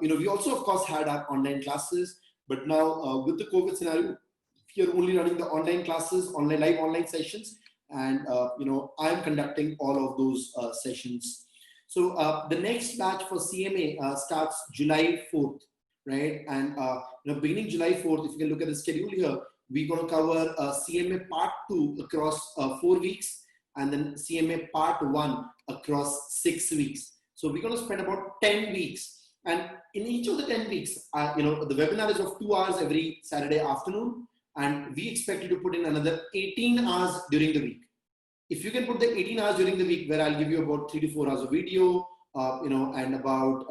We also of course had our online classes, but now with the COVID scenario, we are only running the online classes, live online sessions, and I'm conducting all of those sessions. So the next batch for CMA starts July 4th, right? And beginning July 4th, if you can look at the schedule here, we're going to cover CMA Part 2 across 4 weeks, and then CMA Part 1 across 6 weeks. So we're going to spend about 10 weeks. And in each of the 10 weeks, the webinar is of 2 hours every Saturday afternoon, and we expect you to put in another 18 hours during the week. If you can put the 18 hours during the week, where I'll give you about 3 to 4 hours of video, and about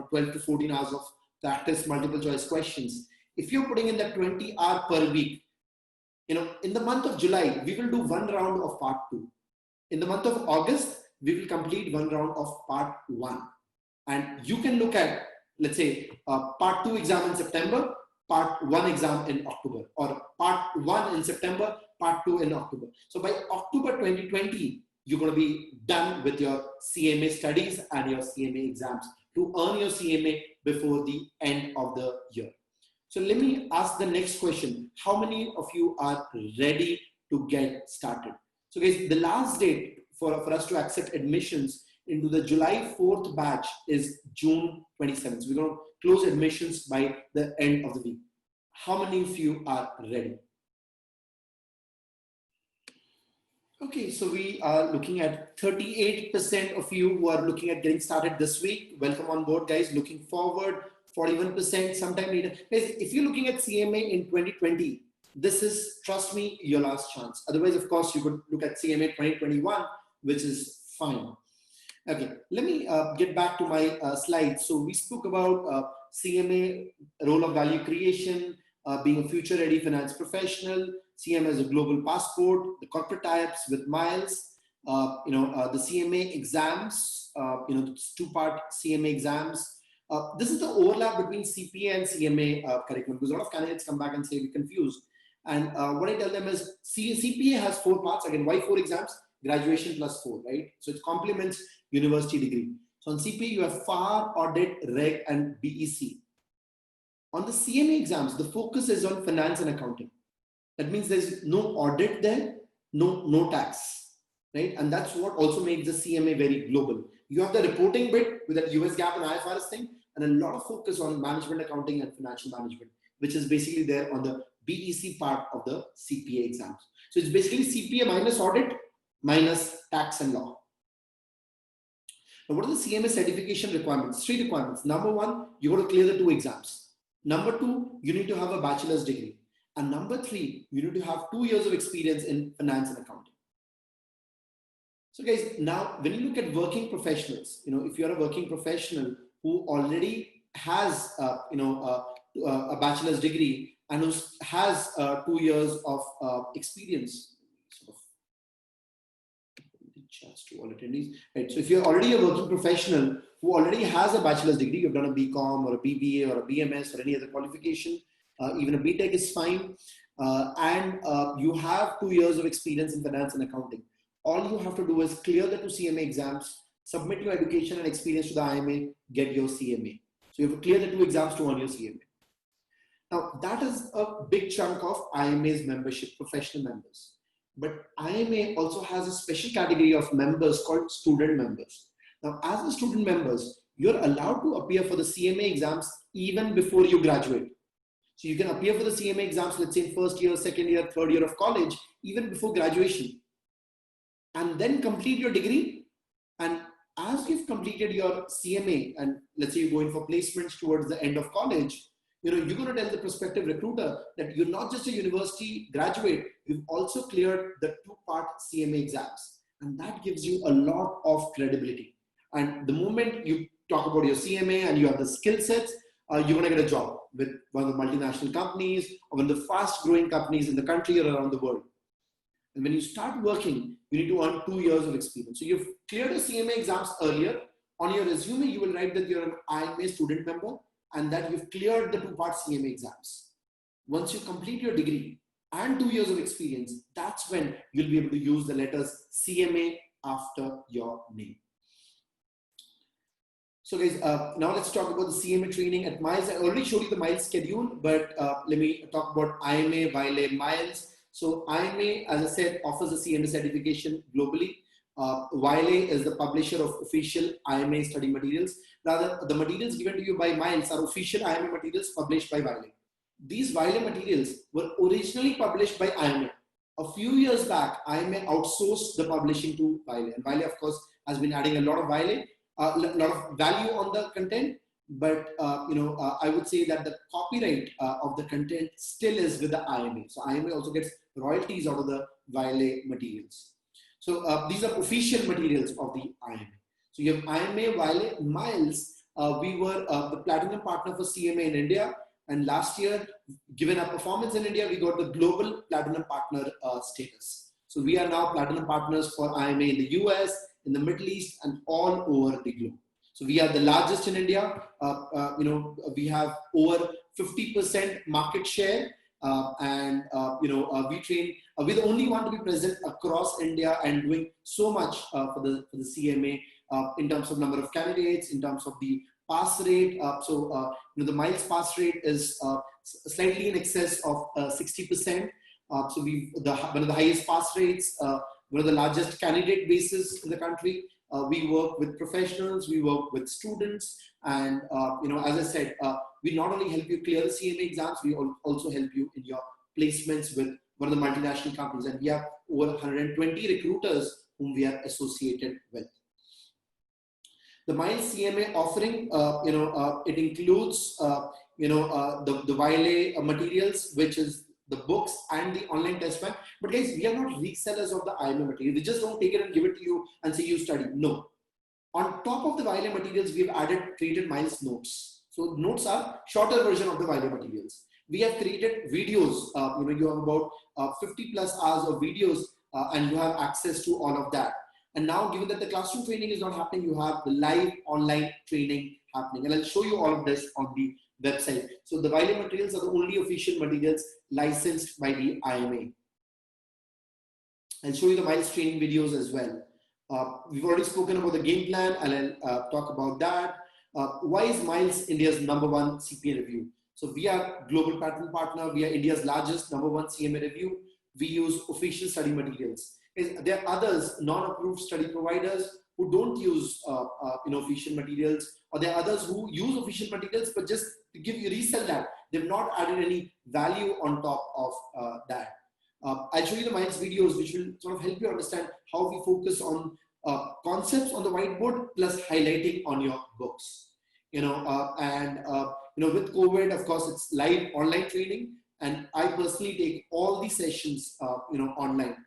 12 to 14 hours of practice multiple choice questions. If you're putting in that 20 hour per week, in the month of July, we will do 1 round of Part 2. In the month of August, we will complete 1 round of Part 1. And you can look at, let's say, Part 2 exam in September, Part 1 exam in October, or Part 1 in September, Part 2 in October. So by October 2020, you're going to be done with your CMA studies and your CMA exams to earn your CMA before the end of the year. So let me ask the next question. How many of you are ready to get started? So guys, the last date for us to accept admissions into the July 4th batch is June 27th. So we're going to close admissions by the end of the week. How many of you are ready? Okay, so we are looking at 38% of you who are looking at getting started this week. Welcome on board, guys. Looking forward. 41% sometime later. Guys, if you're looking at CMA in 2020, this is, trust me, your last chance. Otherwise, of course, you could look at CMA 2021, which is fine. Okay, let me get back to my slides. So we spoke about CMA, role of value creation, being a future-ready finance professional, CMA as a global passport, the corporate tie-ups with miles, the CMA exams, it's 2-part CMA exams. This is the overlap between CPA and CMA curriculum, because a lot of candidates come back and say we're confused. And what I tell them is CPA has 4 parts. Again, why 4 exams? Graduation plus 4, right? So it complements university degree. So on CPA, you have FAR, Audit, Reg, and BEC. On the CMA exams, the focus is on finance and accounting. That means there's no audit there, no tax, right? And that's what also makes the CMA very global. You have the reporting bit with that US GAAP and IFRS thing, and a lot of focus on management accounting and financial management, which is basically there on the BEC part of the CPA exams. So it's basically CPA minus audit, minus tax and law. Now, what are the CMA certification requirements? 3 requirements. Number 1, you got to clear the 2 exams. Number 2, you need to have a bachelor's degree. And number 3, you need to have 2 years of experience in finance and accounting. So guys, now when you look at working professionals, if you're a working professional who already has, a bachelor's degree and who has 2 years of experience, chance to all attendees, right? So if you're already a working professional who already has a bachelor's degree, you've done a BCom or a BBA or a BMS or any other qualification, even a BTech is fine, and you have 2 years of experience in finance and accounting. All you have to do is clear the 2 CMA exams, submit your education and experience to the IMA, get your CMA. So you have to clear the 2 exams to earn your CMA. Now that is a big chunk of IMA's membership, professional members. But IMA also has a special category of members called student members. Now, as a student members, you're allowed to appear for the CMA exams even before you graduate. So you can appear for the CMA exams, let's say in first year, second year, third year of college, even before graduation. And then complete your degree. And as you've completed your CMA, and let's say you're going for placements towards the end of college, you're going to tell the prospective recruiter that you're not just a university graduate, you've also cleared the 2-part CMA exams. And that gives you a lot of credibility. And the moment you talk about your CMA and you have the skill sets, you're going to get a job with one of the multinational companies or one of the fast growing companies in the country or around the world. And when you start working, you need to earn 2 years of experience. So you've cleared the CMA exams earlier. On your resume, you will write that you're an IMA student member and that you've cleared the 2-part CMA exams. Once you complete your degree and 2 years of experience, that's when you'll be able to use the letters CMA after your name. So guys, now let's talk about the CMA training at Miles. I already showed you the Miles schedule, but let me talk about IMA, Wiley, Miles. So IMA, as I said, offers a CMA certification globally. Wiley is the publisher of official IMA study materials. Rather, the materials given to you by Miles are official IMA materials published by Wiley. These Wiley materials were originally published by IMA. A few years back, IMA outsourced the publishing to Wiley. And Wiley, of course, has been adding a lot of Wiley, a lot of value on the content. But I would say that the copyright of the content still is with the IMA. So IMA also gets royalties out of the Wiley materials. So these are official materials of the IMA. So you have IMA, Wiley, Miles. We were the platinum partner for CMA in India. And last year, given our performance in India, we got the global platinum partner status. So we are now platinum partners for IMA in the US, in the Middle East, and all over the globe. So we are the largest in India. We have over 50% market share, we train. We're the only one to be present across India and doing so much for the CMA in terms of number of candidates, in terms of the pass rate. The Miles pass rate is slightly in excess of 60%. So we one of the highest pass rates, one of the largest candidate bases in the country. We work with professionals, we work with students, and as I said, we not only help you clear the CMA exams, we also help you in your placements with one of the multinational companies, and we have over 120 recruiters whom we are associated with. The Miles CMA offering, it includes, the Wiley materials, which is the books and the online test bank. But guys, we are not resellers of the IMA material. We just don't take it and give it to you and say you study. No. On top of the Wiley materials, we've created Miles notes. So notes are shorter version of the Wiley materials. We have created videos. You have about 50 plus hours of videos, and you have access to all of that. And now, given that the classroom training is not happening, you have the live online training happening. And I'll show you all of this on the website. So the Wiley materials are the only official materials licensed by the IMA. I'll show you the Miles training videos as well. We've already spoken about the game plan, and I'll talk about that. Why is Miles India's #1 CPA review? So we are global pattern partner. We are India's largest #1 CMA review. We use official study materials. There are others, non-approved study providers who don't use official materials, or there are others who use official materials but just to resell that. They've not added any value on top of that. I'll show you the Miles videos, which will sort of help you understand how we focus on concepts on the whiteboard plus highlighting on your books. With COVID, of course, it's live online training, and I personally take all the sessions, online.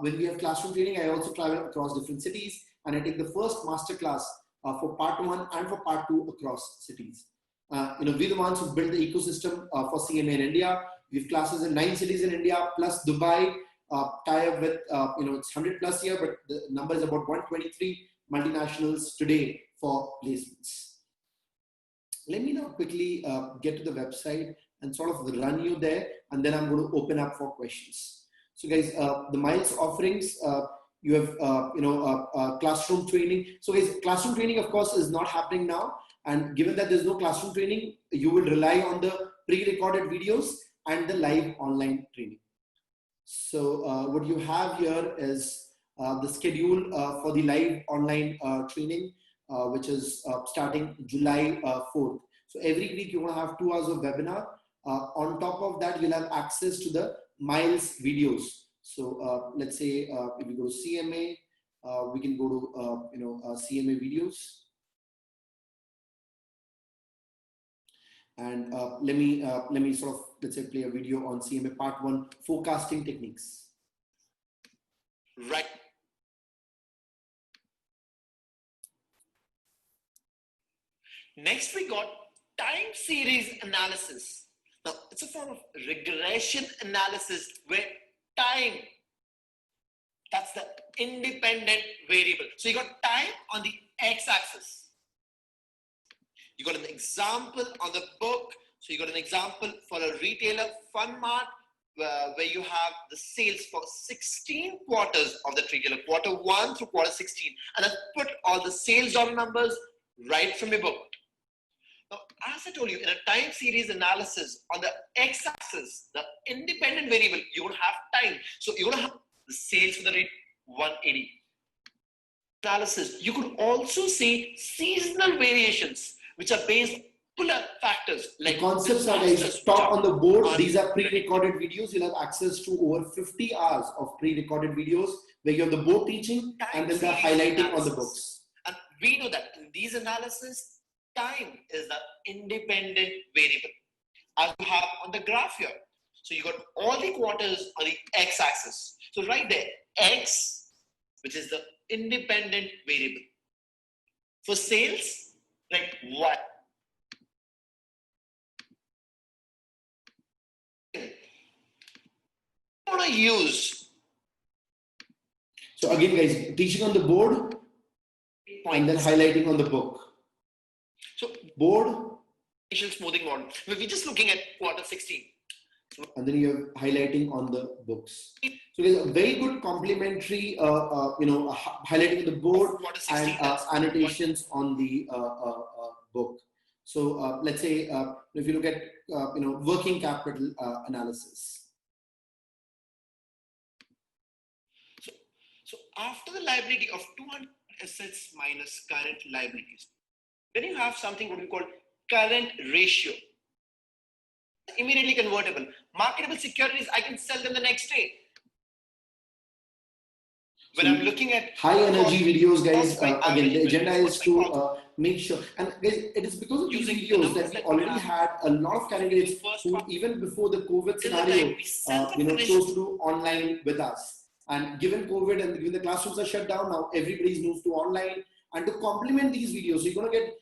When we have classroom training, I also travel across different cities, and I take the first masterclass for part 1 and for part 2 across cities. We're the ones who built the ecosystem for CMA in India. We have classes in 9 cities in India, plus Dubai, tie up with, it's 100 plus here, but the number is about 123 multinationals today for placements. Let me now quickly get to the website and sort of run you there, and then I'm going to open up for questions. So guys, the Miles offerings, you have, classroom training. So guys, classroom training, of course, is not happening now. And given that there's no classroom training, you will rely on the pre-recorded videos and the live online training. So what you have here is the schedule for the live online training, which is starting July 4th. So every week you're going to have 2 hours of webinar. On top of that, you'll have access to the Miles videos. So let's say if we go to CMA, we can go to CMA videos. And let me sort of, let's say, play a video on CMA Part 1, forecasting techniques. Right. Next, we got time series analysis. Now, it's a form of regression analysis where time, that's the independent variable. So you got time on the x-axis. You got an example on the book. So you got an example for a retailer, Fun Mart, where you have the sales for 16 quarters of the retailer, quarter 1 through quarter 16. And I've put all the sales dollar numbers right from your book. Now, as I told you, in a time series analysis, on the x-axis, the independent variable, you're going to have time. So you're going to have the sales for the rate 180. Analysis, you could also see seasonal variations, which are based on particular factors. Like the concepts are guys, top on the board. These are pre-recorded videos. You'll have access to over 50 hours of pre-recorded videos where you have the board teaching and then the highlighting on the books. And we know that in these analysis, time is the independent variable, as you have on the graph here. So you got all the quarters on the x-axis. So right there, x, which is the independent variable. For sales, like what? I want to use. So again, guys, teaching on the board and then highlighting on the book. So board, smoothing model. We're just looking at quarter 16. And then you have highlighting on the books. So there's a very good complementary, highlighting on the board and annotations on the book. So let's say if you look at working capital analysis. So after the liability of 200 assets minus current liabilities, then you have something what we call current ratio. Immediately convertible. Marketable securities, I can sell them the next day. When I'm looking at high energy videos, guys, again, the agenda is to make sure, and guys, it is because of these videos that we already had a lot of candidates who, even before the COVID scenario, chose to do online with us. And given COVID and given the classrooms are shut down, now everybody's moved to online. And to complement these videos, you're going to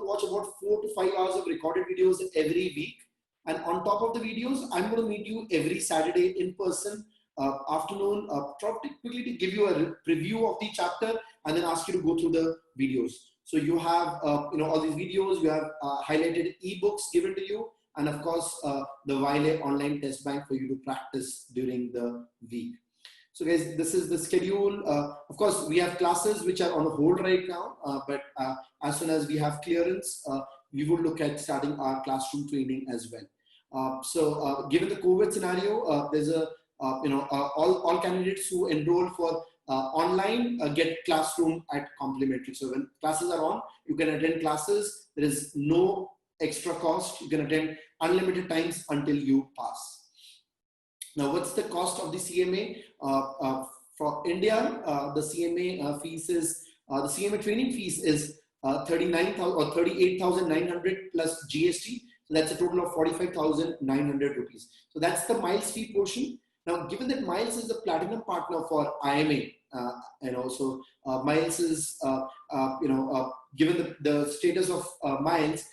watch about 4 to 5 hours of recorded videos every week. And on top of the videos, I'm going to meet you every Saturday in person, afternoon, quickly to give you a preview of the chapter and then ask you to go through the videos. So you have, all these videos, you have highlighted ebooks given to you, and of course, the Wiley online test bank for you to practice during the week. So guys, this is the schedule. Of course, we have classes which are on hold right now, but as soon as we have clearance, we would look at starting our classroom training as well. Given the COVID scenario, there's a, all candidates who enroll for online get classroom at complimentary. So when classes are on, you can attend classes. There is no extra cost. You can attend unlimited times until you pass. Now, what's the cost of the CMA? For India, the CMA fees is, the CMA training fees is 39,000 or 38,900 plus GST. So that's a total of 45,900 rupees. So that's the Miles fee portion. Now, given that Miles is the platinum partner for IMA, and also Miles is, given the status of Miles,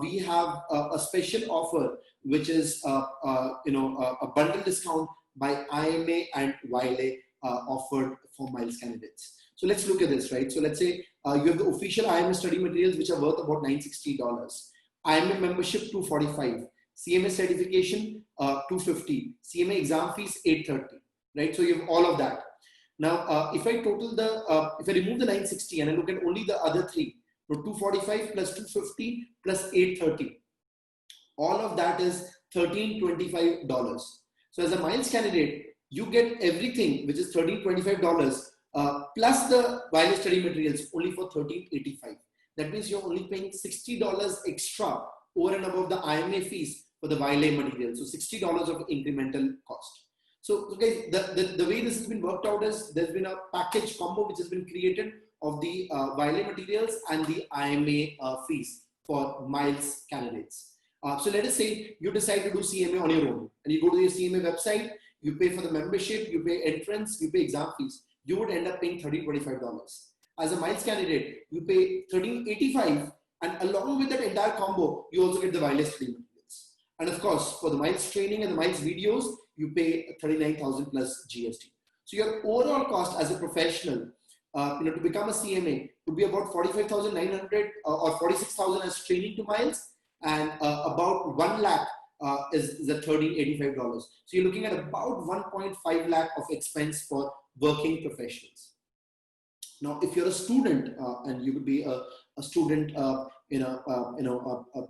we have a special offer, which is a bundle discount by IMA and Wiley offered for Miles candidates. So let's look at this, right? So let's say you have the official IMA study materials, which are worth about $960. IMA membership, $245. CMA certification, $250. CMA exam fees, $830. Right? So you have all of that. Now, if I total if I remove the $960 and I look at only the other three, so $245 plus $250 plus $830. All of that is $1,325. So as a Miles candidate, you get everything, which is $1,325 plus the Wiley study materials only for $1,385. That means you're only paying $60 extra over and above the IMA fees for the Wiley material. So $60 of incremental cost. So guys, the way this has been worked out is there's been a package combo which has been created of the Wiley materials and the IMA fees for Miles candidates. So let us say you decide to do CMA on your own and you go to your CMA website, you pay for the membership, you pay entrance, you pay exam fees. You would end up paying $1,325. As a Miles candidate, you pay $1,385 And along with that entire combo, you also get the wireless study materials. And of course, for the Miles training and the Miles videos, you pay 39,000 plus GST. So your overall cost as a professional, to become a CMA would be about 45,900 or 46,000 as training to Miles, and about 1 lakh is the $1,385. So you're looking at about 1.5 lakh of expense for working professionals. Now, if you're a student and you could be a student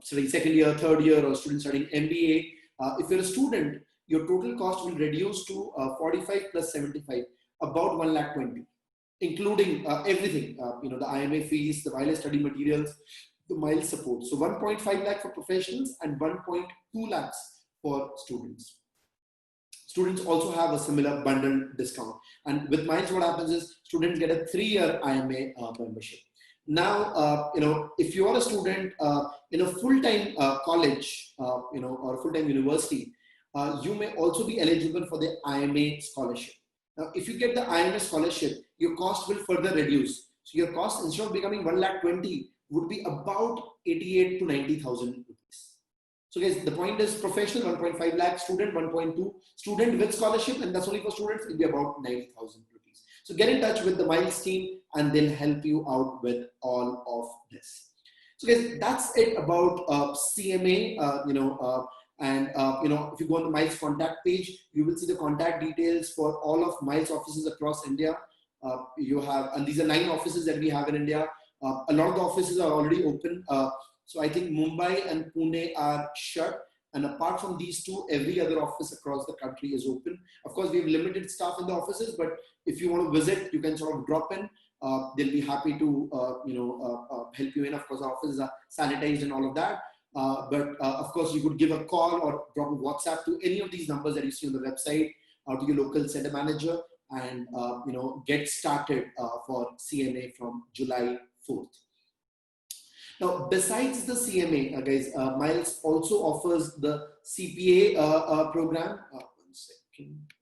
studying second year, third year, or student studying MBA, if you're a student, your total cost will reduce to 45 plus 75, about 1,20,000, including everything, the IMA fees, the wireless study materials, the Miles support. So 1.5 lakh for professionals and 1.2 lakhs for students. Students also have a similar bundle discount. And with Miles, what happens is students get a 3-year IMA membership. Now, if you are a student in a full-time college, or a full-time university, you may also be eligible for the IMA scholarship. Now, if you get the IMA scholarship, your cost will further reduce. So your cost, instead of becoming 1,20,000, would be about 88 to 90,000 rupees. So guys, the point is professional 1.5 lakh, student 1.2, student with scholarship, and that's only for students, it'll be about 90,000 rupees. So get in touch with the Miles team and they'll help you out with all of this. So guys, that's it about CMA, if you go on the Miles contact page, you will see the contact details for all of Miles offices across India. And these are 9 offices that we have in India. A lot of the offices are already open. So I think Mumbai and Pune are shut. And apart from these 2, every other office across the country is open. Of course, we have limited staff in the offices, but if you want to visit, you can sort of drop in. They'll be happy to, help you in. Of course, our offices are sanitized and all of that. Of course, you could give a call or drop a WhatsApp to any of these numbers that you see on the website, or to your local center manager, and get started for CMA from July 4th. Now, besides the CMA, guys, Miles also offers the CPA program. One second.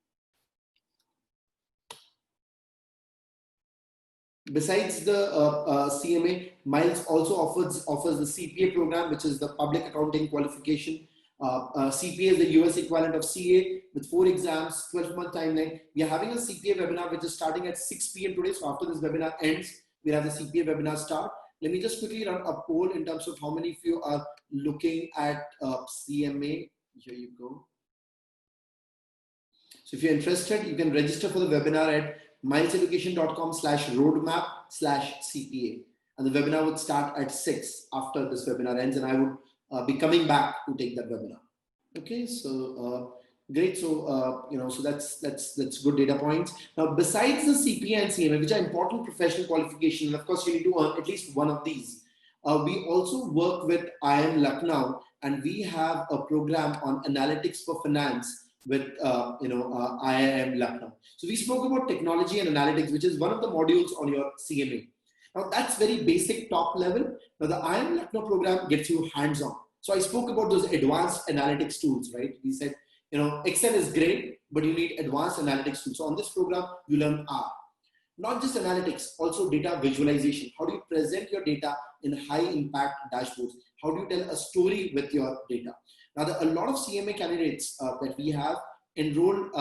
Besides the CMA, Miles also offers the CPA program, which is the Public Accounting Qualification. CPA is the US equivalent of CA with 4 exams, 12-month timeline. We are having a CPA webinar which is starting at 6 p.m. today. So after this webinar ends, we'll have the CPA webinar start. Let me just quickly run a poll in terms of how many of you are looking at CMA. Here you go. So if you're interested, you can register for the webinar at mileseducation.com/roadmap/CPA. And the webinar would start at 6 after this webinar ends, and I would be coming back to take that webinar. Okay, so great. So so that's good data points. Now, besides the CPA and CMA, which are important professional qualifications, and of course you need to earn at least one of these, we also work with IIM Lucknow, and we have a program on analytics for finance with IIM Lucknow. So we spoke about technology and analytics, which is one of the modules on your CMA. Now that's very basic, top level. Now the IIM Lucknow program gets you hands-on. So I spoke about those advanced analytics tools, right? We said, Excel is great, but you need advanced analytics tools. So on this program, you learn R. Not just analytics, also data visualization. How do you present your data in high impact dashboards? How do you tell a story with your data? Now, there are a lot of CMA candidates that we have enrolled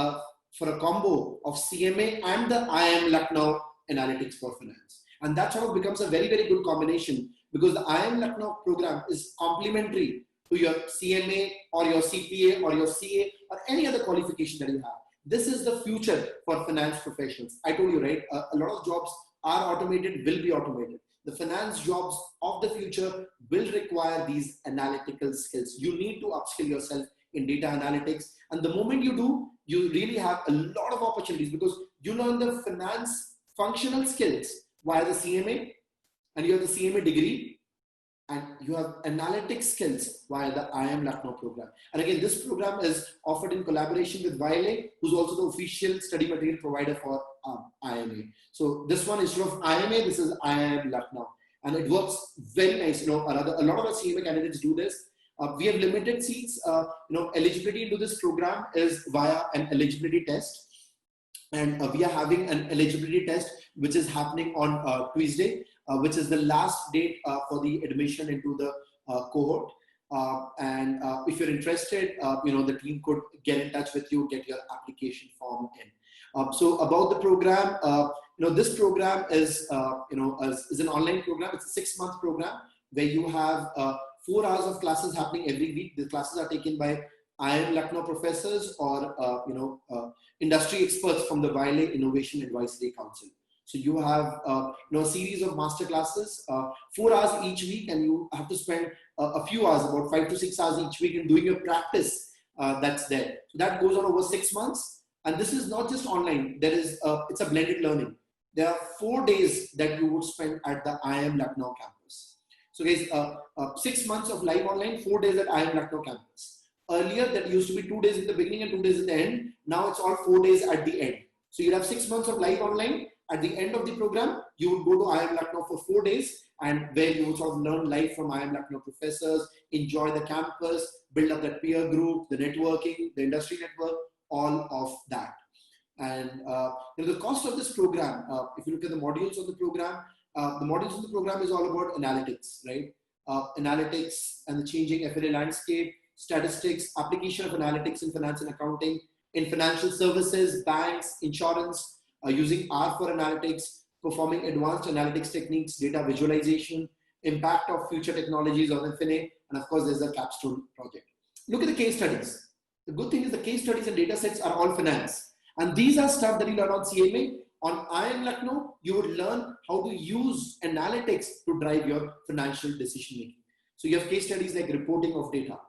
for a combo of CMA and the IIM Lucknow Analytics for Finance. And that sort of becomes a very, very good combination, because the IIM Lucknow program is complementary to your CMA or your CPA or your CA or any other qualification that you have. This is the future for finance professionals. I told you, right? A lot of jobs are automated, will be automated. The finance jobs of the future will require these analytical skills. You need to upskill yourself in data analytics. And the moment you do, you really have a lot of opportunities, because you learn the finance functional skills via the CMA, and you have the CMA degree, and you have analytics skills via the IIM Lucknow program. And again, this program is offered in collaboration with Wiley, who's also the official study material provider for IMA. So this one is sort of IMA, this is IIM Lucknow. And it works very nice. A lot of our CMA candidates do this. We have limited seats. Eligibility into this program is via an eligibility test. And we are having an eligibility test, which is happening on Tuesday. which is the last date for the admission into the cohort. And if you're interested, the team could get in touch with you, get your application form in. So about the program, this program is an online program. It's a 6-month program where you have 4 hours of classes happening every week. The classes are taken by IIM Lucknow professors or industry experts from the Wiley Innovation Advisory Council. So you have a series of master classes, 4 hours each week, and you have to spend a few hours, about 5 to 6 hours each week, in doing your practice that's there. So that goes on over 6 months. And this is not just online. It's a blended learning. There are 4 days that you would spend at the IIM Lucknow campus. So guys, 6 months of live online, 4 days at IIM Lucknow campus. Earlier, that used to be 2 days at the beginning and 2 days at the end. Now it's all 4 days at the end. So you'll have 6 months of live online. At the end of the program, you would go to IIM Lucknow for 4 days, and where you would sort of learn live from IIM Lucknow professors, enjoy the campus, build up that peer group, the networking, the industry network, all of that. And the cost of this program, if you look at the modules of the program, is all about analytics, right? Analytics and the changing F&A landscape, statistics, application of analytics in finance and accounting, in financial services, banks, insurance, using R for analytics, performing advanced analytics techniques, data visualization, impact of future technologies on F&A, and of course, there's a capstone project. Look at the case studies. The good thing is the case studies and data sets are all finance. And these are stuff that you learn on CMA. On IIM Lucknow, you would learn how to use analytics to drive your financial decision making. So you have case studies like reporting of data,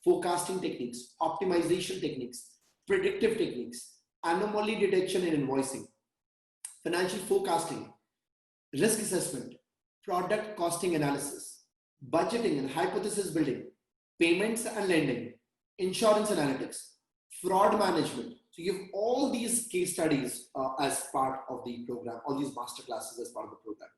forecasting techniques, optimization techniques, predictive techniques, anomaly detection and invoicing, financial forecasting, risk assessment, product costing analysis, budgeting and hypothesis building, payments and lending, insurance analytics, fraud management. So you have all these case studies as part of the program, all these master classes as part of the program.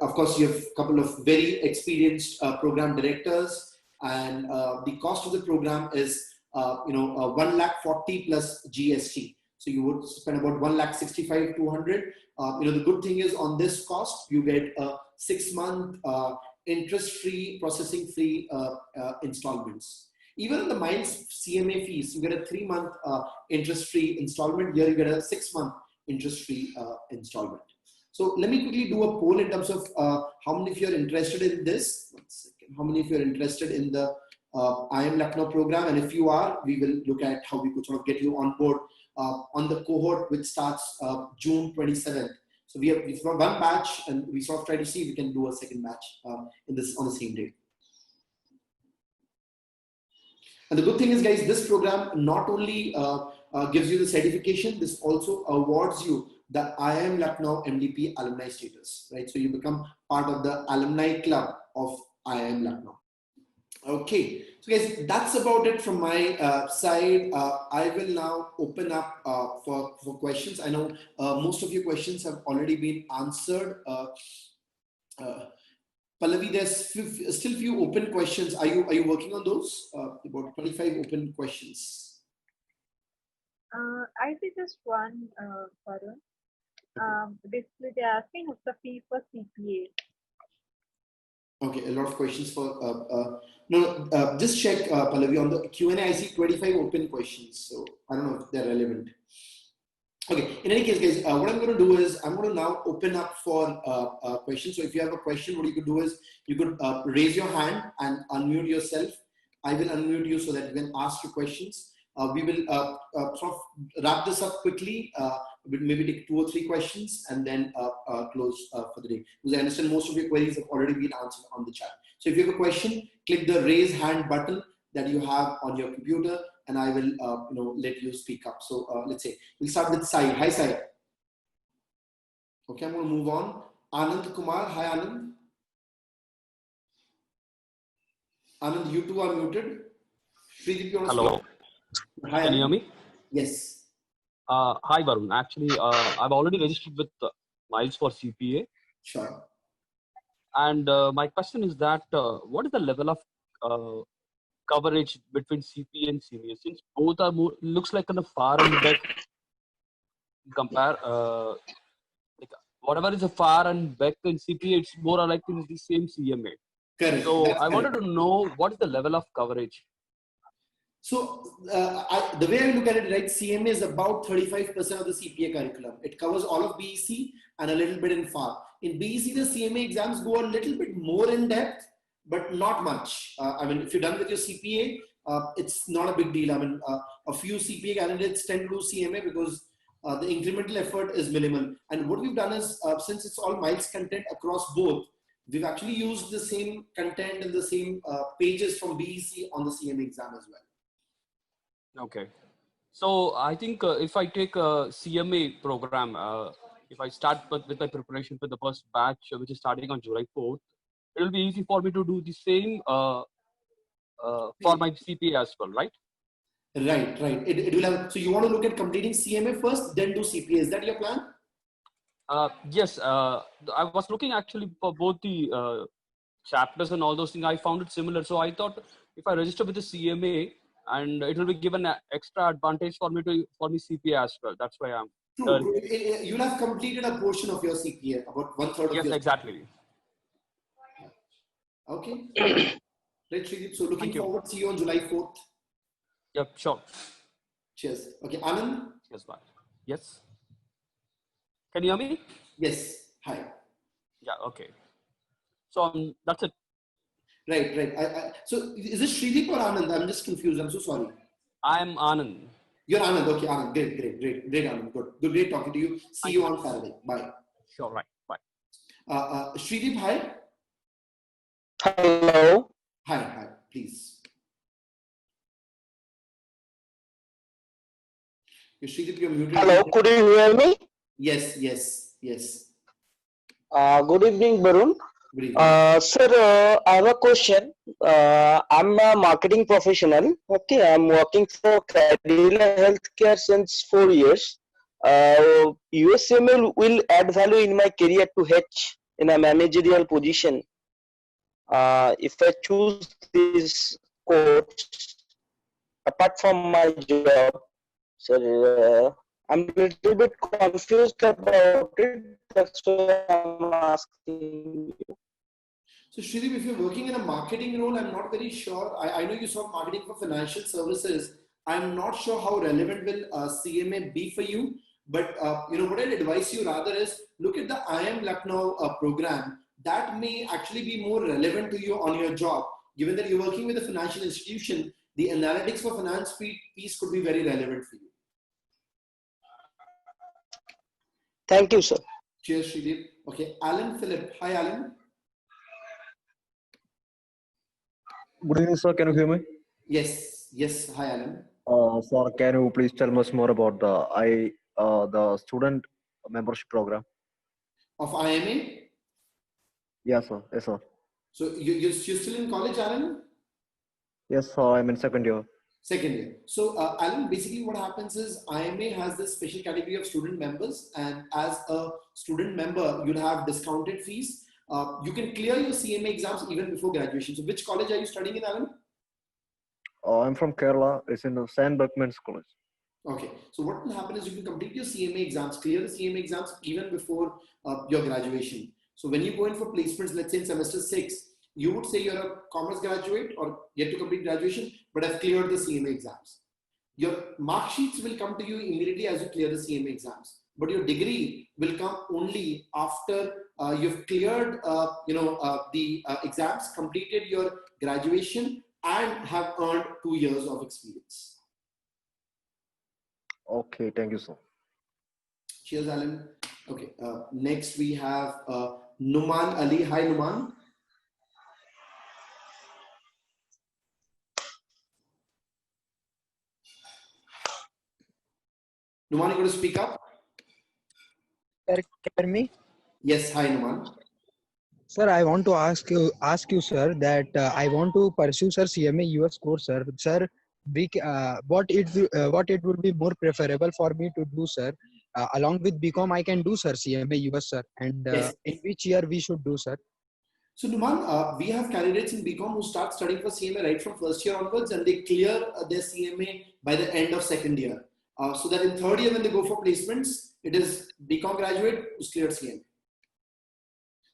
Of course, you have a couple of very experienced program directors, and the cost of the program is 140 plus GST. So you would spend about 165,200. The good thing is on this cost, you get a 6-month interest-free, processing-free installments. Even in the Minds CMA fees, you get a 3-month interest-free installment. Here you get a 6-month interest-free installment. So let me quickly do a poll in terms of how many of you are interested in this. 1 second. How many of you are interested in the IIM Lucknow program? And if you are, we will look at how we could sort of get you on board on the cohort, which starts June 27th. So we've got 1 batch, and we sort of try to see if we can do a second batch on the same day. And the good thing is, guys, this program not only gives you the certification, this also awards you the IIM Lucknow MDP alumni status, right? So you become part of the alumni club of IIM Lucknow. Okay, so guys, that's about it from my side. I will now open up for questions. I know most of your questions have already been answered. Pallavi, there's still few open questions. Are you working on those? About 25 open questions. I see just one, Varun. Basically, they're asking what's the fee for CPA. Okay, a lot of questions for just check, Pallavi, on the Q&A. I see 25 open questions, so I don't know if they're relevant. Okay, in any case, guys, what I'm going to do is I'm going to now open up for questions. So if you have a question, what you could do is you could raise your hand and unmute yourself. I will unmute you so that you can ask your questions. We will sort of wrap this up quickly. We'll maybe take 2 or 3 questions and then close for the day. Because I understand most of your queries have already been answered on the chat. So if you have a question, click the raise hand button that you have on your computer, and I will let you speak up. So let's say we'll start with Sai. Hi, Sai. Okay, I'm going to move on. Anand Kumar. Hi, Anand. Anand, you two are muted. Shreedeep, you want to Hello. speak? Hi, Can you hear Anand. me? Yes. Hi, Varun. Actually, I've already registered with Miles for CPA. Sure. And my question is that what is the level of coverage between CPA and CMA? Since both are more, looks like on the far end back compare. whatever is a FAR and BEC in CPA, it's more or like in the same CMA. Correct. So That's I correct. wanted to know what is the level of coverage. So the way I look at it, right, CMA is about 35% of the CPA curriculum. It covers all of BEC and a little bit in FAR. In BEC, the CMA exams go a little bit more in depth, but not much. I mean, if you're done with your CPA, it's not a big deal. I mean, a few CPA candidates tend to do CMA because the incremental effort is minimal. And what we've done is, since it's all miles content across both, we've actually used the same content and the same pages from BEC on the CMA exam as well. Okay. So I think if I take a CMA program, if I start with my preparation for the first batch, which is starting on July 4th, it will be easy for me to do the same for my CPA as well, right? Right, right. It will have, so you want to look at completing CMA first, then do CPA. Is that your plan? Yes. I was looking actually for both the chapters and all those things. I found it similar. So I thought if I register with the CMA, and it will be given an extra advantage for me CPA as well. That's why I'm. True. You'll have completed a portion of your CPA, about 1/3 of yes, your. Exactly. Okay. Right, Sridip. So looking forward to see you on July 4th. Yep, sure. Cheers. Okay, Anand. Yes, bye. Yes. Can you hear me? Yes. Hi. Yeah. Okay. So that's it. Right. So is it Sridip or Anand? I'm just confused. I'm so sorry. I'm Anand. You're Anand. Okay, Anand. Great, Anand. Good. Great talking to you. See you on Saturday. Bye. Sure. Right. Bye. Sridip, hi. Hello. Hi. Please. Sridip, you're muted. Hello. Could you hear me? Yes. Good evening, Varun. Good evening. Sir, I have a question. I'm a marketing professional. Okay, I'm working for Cadila Healthcare since 4 years. USML will add value in my career to H in a managerial position. If I choose this course apart from my job, sir, I'm a little bit confused about it. That's why I'm asking you. So Sridip, if you're working in a marketing role, I'm not very sure. I know you saw marketing for financial services. I'm not sure how relevant will CMA be for you. But what I'd advise you rather is look at the IM Lucknow program. That may actually be more relevant to you on your job. Given that you're working with a financial institution, the analytics for finance piece could be very relevant for you. Thank you, sir. Cheers, Sridip. Okay, Alan Philip. Hi, Alan. Good evening, sir. Can you hear me? Yes. Hi, Alan. Sir, can you please tell us more about the student membership program? Of IMA? Yes, sir. So you're still in college, Alan? Yes, sir. I'm in second year. Second year. So Alan, basically what happens is IMA has this special category of student members, and as a student member, you'll have discounted fees. You can clear your CMA exams even before graduation. So which college are you studying in, Alan? I'm from Kerala. It's in the St. Berkman's College. Okay. So what will happen is you can complete your CMA exams, clear the CMA exams even before your graduation. So when you go in for placements, let's say in semester 6, you would say you're a commerce graduate or yet to complete graduation, but have cleared the CMA exams. Your mark sheets will come to you immediately as you clear the CMA exams, but your degree will come only after you've cleared the exams, completed your graduation, and have earned 2 years of experience. Okay, thank you, sir. Cheers, Alan. Okay, next we have Numan Ali. Hi, Numan. Numan, you going to speak up? Hear me? Yes, hi, Numan. Sir, I want to ask you, sir, that I want to pursue, sir, CMA US course, sir. Sir, what it would be more preferable for me to do, sir? Along with BCom, I can do, sir, CMA US, sir. And Yes. in which year we should do, sir? So Numan, we have candidates in BCom who start studying for CMA right from first year onwards, and they clear their CMA by the end of second year. So that in third year when they go for placements, it is BCom graduate who's cleared CMA.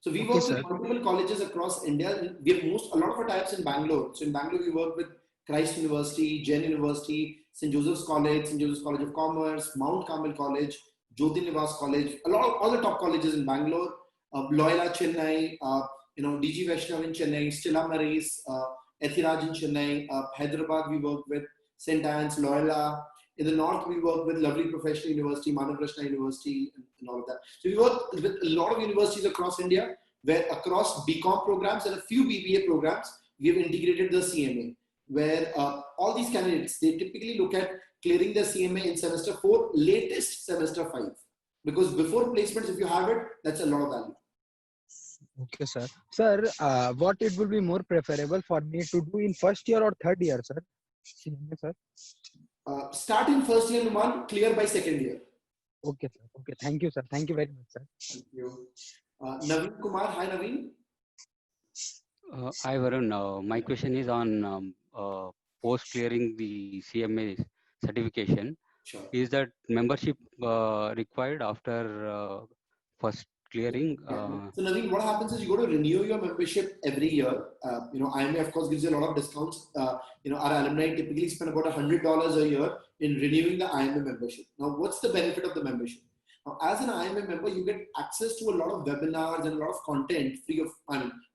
So we Okay, work sir. with multiple colleges across India. We have a lot of our types in Bangalore. So in Bangalore, we work with Christ University, Jain University, St. Joseph's College, St. Joseph's College of Commerce, Mount Carmel College, Jyoti Nivas College, all the top colleges in Bangalore, Loyola Chennai, DG Vaishnav in Chennai, Stella Maris, Ethiraj in Chennai, Hyderabad we work with St. Anne's, Loyola. In the north, we work with lovely professional university, Manav Rashna University, and all of that. So we work with a lot of universities across India, where across BCom programs and a few BBA programs, we have integrated the CMA, where all these candidates, they typically look at clearing the CMA in semester 4, latest semester 5. Because before placements, if you have it, that's a lot of value. Okay, sir. Sir, what it will be more preferable for me to do in first year or third year, sir? CMA, sir. Start in first year, Numan, clear by second year. Okay, sir. Okay, thank you, sir. Thank you very much, sir. Thank you. Naveen Kumar, hi Naveen. Hi Varun, my question is on post clearing the CMA certification. Sure. Is that membership required after first clearing? So Naveen, what happens is you go to renew your membership every year. IMA of course gives you a lot of discounts. Our alumni typically spend about $100 a year in renewing the IMA membership. Now, what's the benefit of the membership? Now, as an IMA member, you get access to a lot of webinars and a lot of content free of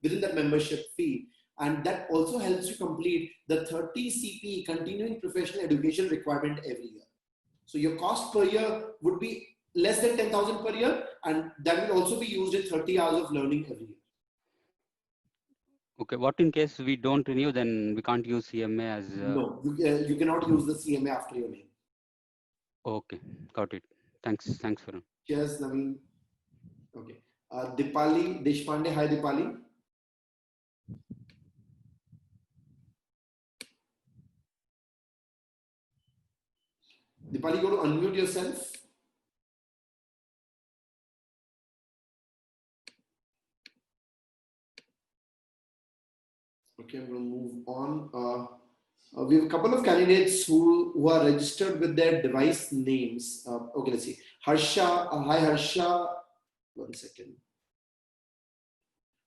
within that membership fee. And that also helps you complete the 30 CPE continuing professional education requirement every year. So your cost per year would be less than 10,000 per year, and that will also be used in 30 hours of learning every year. Okay, what in case we don't renew, then we can't use CMA as... No, you cannot use the CMA after your name. Okay, got it. Thanks, Varun. Cheers, Naveen. Okay. Dipali Deshpande, hi Dipali. Dipali, go to unmute yourself. Okay, I'm going to move on. We have a couple of candidates who are registered with their device names. Okay, let's see. Harsha, hi Harsha. 1 second.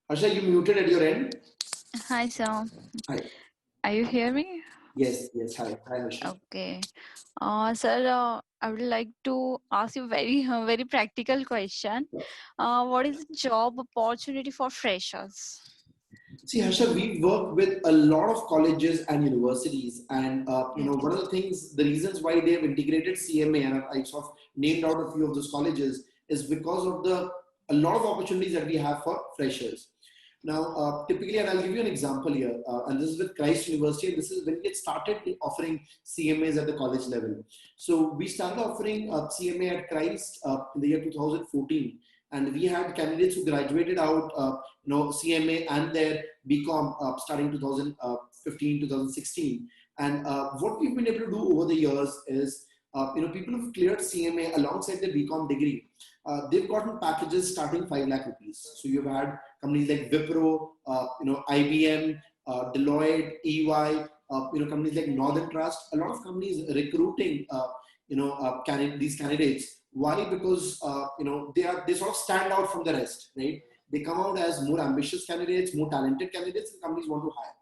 Harsha, you muted at your end. Hi, sir. Hi. Are you hearing me? Yes. Hi, Harsha. Okay. Sir, I would like to ask you very practical question. What is the job opportunity for freshers? See, Harsha, we work with a lot of colleges and universities, and one of the reasons why they have integrated CMA, and I sort of named out a few of those colleges, is because of a lot of opportunities that we have for freshers. Now, typically, and I'll give you an example here, and this is with Christ University, and this is when we started offering CMAs at the college level. So we started offering CMA at Christ in the year 2014. And we had candidates who graduated out, CMA and their BCom starting 2015, 2016. And what we've been able to do over the years is, people who've cleared CMA alongside their BCom degree, they've gotten packages starting 5 lakh rupees. So you've had companies like Wipro, IBM, Deloitte, EY, companies like Northern Trust. A lot of companies recruiting, these candidates. Why? Because they sort of stand out from the rest, right? They come out as more ambitious candidates, more talented candidates, and companies want to hire.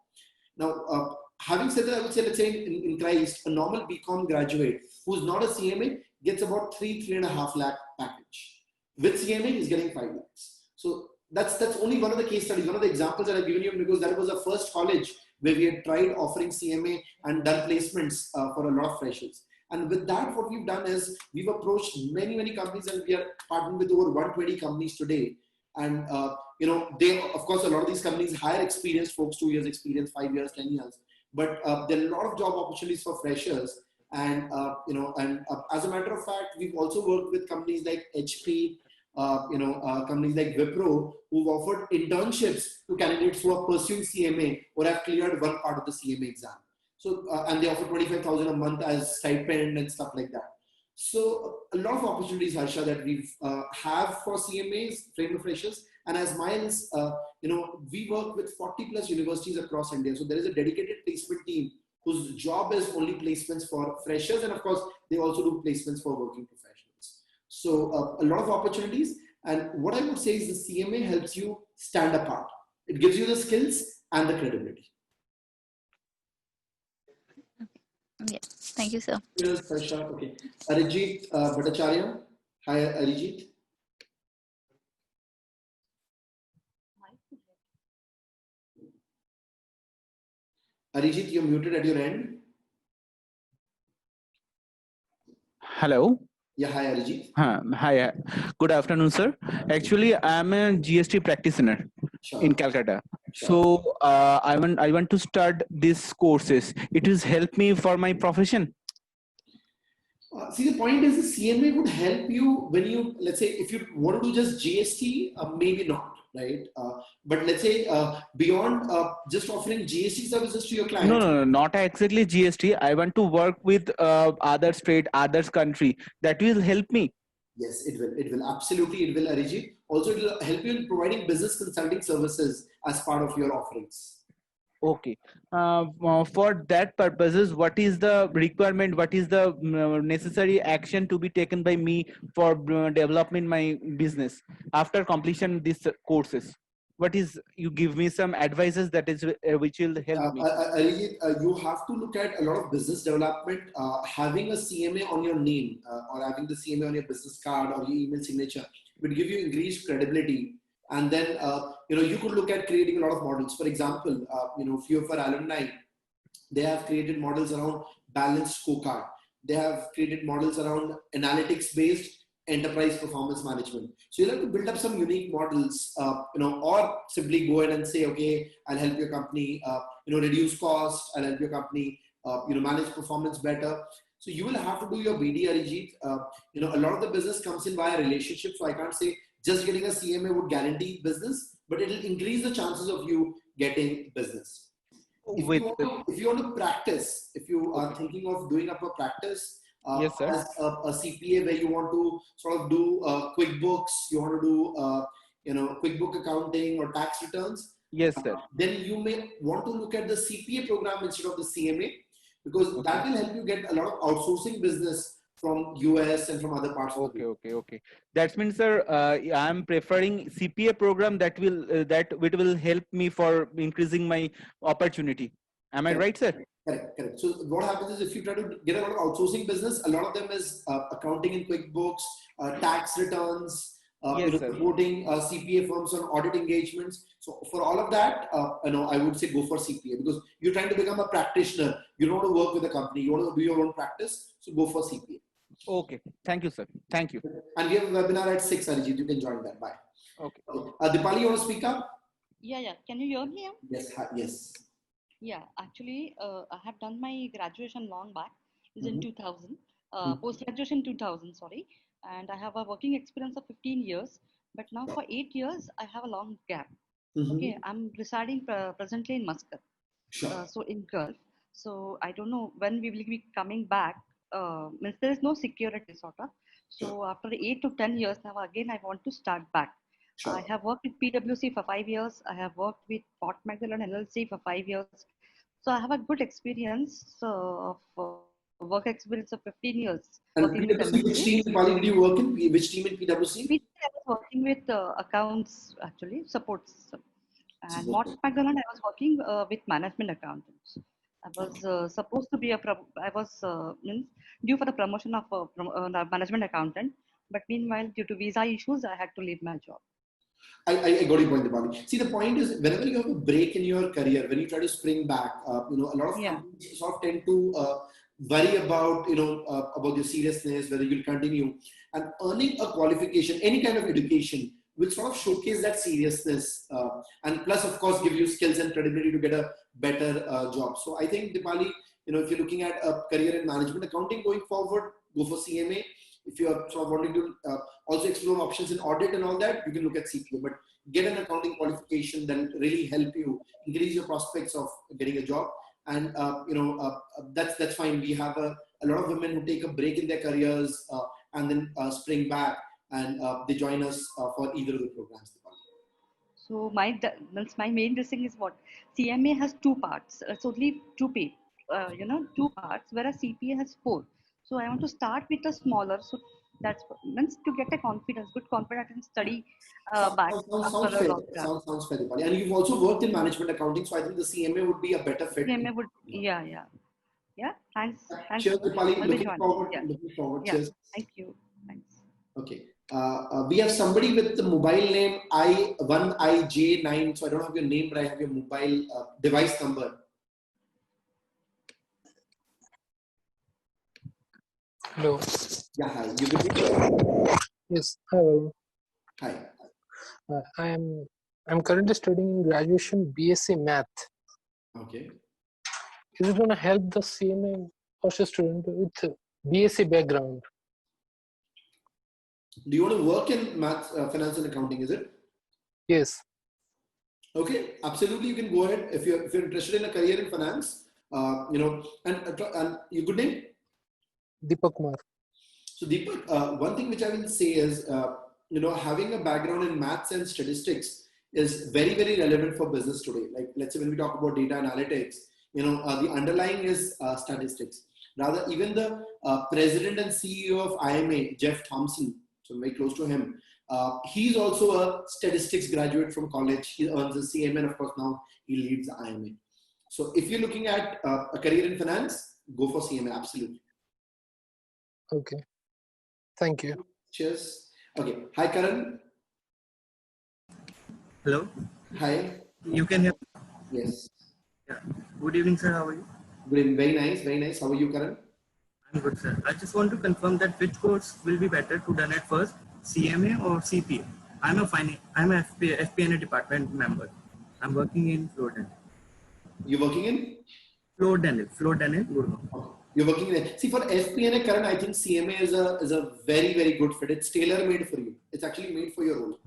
Now, having said that, I would say, let's say in Christ, a normal BCom graduate who's not a CMA gets about 3.5 lakh package. With CMA, he's getting 5 lakhs. So that's only one of the case studies, one of the examples that I've given you, because that was the first college where we had tried offering CMA and done placements for a lot of freshers. And with that, what we've done is we've approached many companies, and we are partnering with over 120 companies today. And, they, of course, a lot of these companies hire experienced folks, 2 years experience, 5 years, 10 years. But there are a lot of job opportunities for freshers. And, as a matter of fact, we've also worked with companies like HP, companies like Wipro, who've offered internships to candidates who are pursuing CMA or have cleared one part of the CMA exam. So, and they offer 25,000 a month as stipend and stuff like that. So a lot of opportunities, Harsha, that we have for CMAs, trained freshers. And as Miles, we work with 40 plus universities across India. So there is a dedicated placement team whose job is only placements for freshers. And of course, they also do placements for working professionals. So a lot of opportunities. And what I would say is the CMA helps you stand apart. It gives you the skills and the credibility. Yeah. Thank you, sir. Yes, Saisha. Okay. Arijit Bhattacharya. Hi, Arijit. Arijit, you're muted at your end. Hello. Yeah, hi, Arijit. Hi. Good afternoon, sir. Actually, I'm a GST practitioner in Calcutta. So I want to start these courses. It will help me for my profession. See, the point is the CMA would help you when you, let's say, if you want to do just GST, maybe not, right? But let's say beyond just offering GST services to your clients. No, not exactly GST. I want to work with other state, others country. That will help me. Yes, it will. It will absolutely. It will, Arijit. Also, it will help you in providing business consulting services as part of your offerings. Okay. For that purposes, what is the requirement? What is the necessary action to be taken by me for developing my business after completion these courses? What is, you give me some advices that is which will help me. Arijit, you have to look at a lot of business development. Having a CMA on your name or having the CMA on your business card or your email signature would give you increased credibility. And then, you could look at creating a lot of models. For example, few of our alumni, they have created models around balanced scorecard. They have created models around analytics-based enterprise performance management. So you'll have to build up some unique models, or simply go ahead and say, okay, I'll help your company, reduce cost. I'll help your company, manage performance better. So you will have to do your BD, Arijit. A lot of the business comes in via relationship. So I can't say just getting a CMA would guarantee business, but it will increase the chances of you getting business. If you want to practice, if you are thinking of doing up a practice yes, sir. as a CPA where you want to sort of do QuickBooks, you want to do QuickBook accounting or tax returns. Yes, sir. Then you may want to look at the CPA program instead of the CMA, because that will help you get a lot of outsourcing business from US and from other parts of the world. Okay. That means, sir, I am preferring CPA program that will help me for increasing my opportunity. Am I right, sir? Correct. So what happens is if you try to get a lot of outsourcing business, a lot of them is accounting in QuickBooks, tax returns, supporting CPA firms on audit engagements. So for all of that, I would say go for CPA, because you're trying to become a practitioner. You don't want to work with a company. You want to do your own practice. So go for CPA. Okay. Thank you, sir. Thank you. And we have a webinar at 6, Arijit. You can join that. Bye. Okay. Dipali, you want to speak up? Yeah. Can you hear me? Yes. Yeah, actually, I have done my graduation long back. It's in 2000, post-graduation 2000, sorry. And I have a working experience of 15 years. But now for 8 years, I have a long gap. Okay, I'm residing presently in Muscat, so in Gulf. So I don't know when we will be coming back. Means there is no security sort of. So after 8 to 10 years, now again I want to start back. I have worked with PwC for 5 years. I have worked with Port Macmillan LLC for 5 years. So I have a good experience of work experience of 15 years. And PwC, which team, Dipali, did you work in? Which team in PwC? I was working with accounts, actually, supports. And Mott McDonald, I was working with management accountants. I was supposed to be I was due for the promotion of a management accountant. But meanwhile, due to visa issues, I had to leave my job. I got your point, Dipali. See, the point is, whenever you have a break in your career, when you try to spring back, a lot of companies sort of tend to worry about, about your seriousness, whether you'll continue. And earning a qualification, any kind of education, will sort of showcase that seriousness, and plus, of course, give you skills and credibility to get a better job. So I think, Dipali, if you're looking at a career in management accounting going forward, go for CMA. If you are sort of wanting to also explore options in audit and all that, you can look at CPA. But get an accounting qualification that will really help you increase your prospects of getting a job. And that's fine. We have a lot of women who take a break in their careers and then spring back, and they join us for either of the programs. So my main thing is what CMA has 2 parts. It's only 2 parts, whereas CPA has 4. So I want to start with a smaller. So That's what means to get a confidence, good confidence and study back Sounds after a fair. long time. Sounds fair, Dipali. And you've also worked in management accounting, so I think the CMA would be a better fit. CMA would, yeah, yeah, yeah. Thanks, Cheers, Dipali. I'll be Looking joining. forward. Yeah, Looking forward. yeah. Cheers. Thank you. Thanks. Okay. We have somebody with the mobile name I1IJ9. So I don't have your name, but I have your mobile device number. Hello. Yeah, hi. You good? Name? Yes. Hello. Hi. I'm currently studying in graduation BSc Math. Okay. Is it going to help the CMA course student with BSc background? Do you want to work in math, finance, and accounting? Is it? Yes. Okay, absolutely. You can go ahead if you're interested in a career in finance. And your good name? Deepak Kumar. So Deepak, one thing which I will say is, having a background in maths and statistics is very, very relevant for business today. Like, let's say when we talk about data analytics, the underlying is statistics. Rather, even the president and CEO of IMA, Jeff Thompson, so I'm very close to him. He's also a statistics graduate from college. He earns a CMA, and of course now he leads IMA. So if you're looking at a career in finance, go for CMA, absolutely. Okay. Thank you. Cheers. Okay. Hi, Karan. Hello. Hi. You can hear me? Yes. Yeah. Good evening, sir. How are you? Good evening. Very nice. Very nice. How are you, Karan? I'm good, sir. I just want to confirm that which course will be better to done at first, CMA or CPA? I'm a FP&A department member. I'm working in Floor Dental. You're working in? Floor Dental, Gurgaon. Okay. You're working in. See, for FP&A, Karan, I think CMA is a very, very good fit. It's tailor-made for you. It's actually made for your role.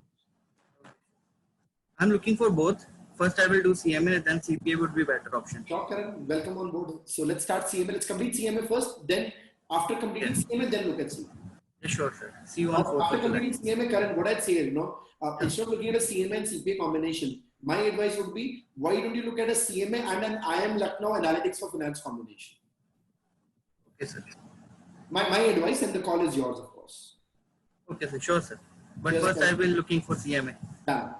I'm looking for both. First, I will do CMA, and then CPA would be better option. Sure, Karan. Welcome on board. So let's start CMA. Let's complete CMA first. Then, after completing CMA, then look at CMA. Yeah, sure, sir. See you on 4th After of July. completing CMA, Karan, what I'd say is, instead of looking at a CMA and CPA combination, my advice would be, why don't you look at a CMA and an IM Lucknow Analytics for Finance combination? Okay, sir. My advice, and the call is yours, of course. Okay, sir. Sure, sir. But Yes, first, sir. I will looking for CMA. Done.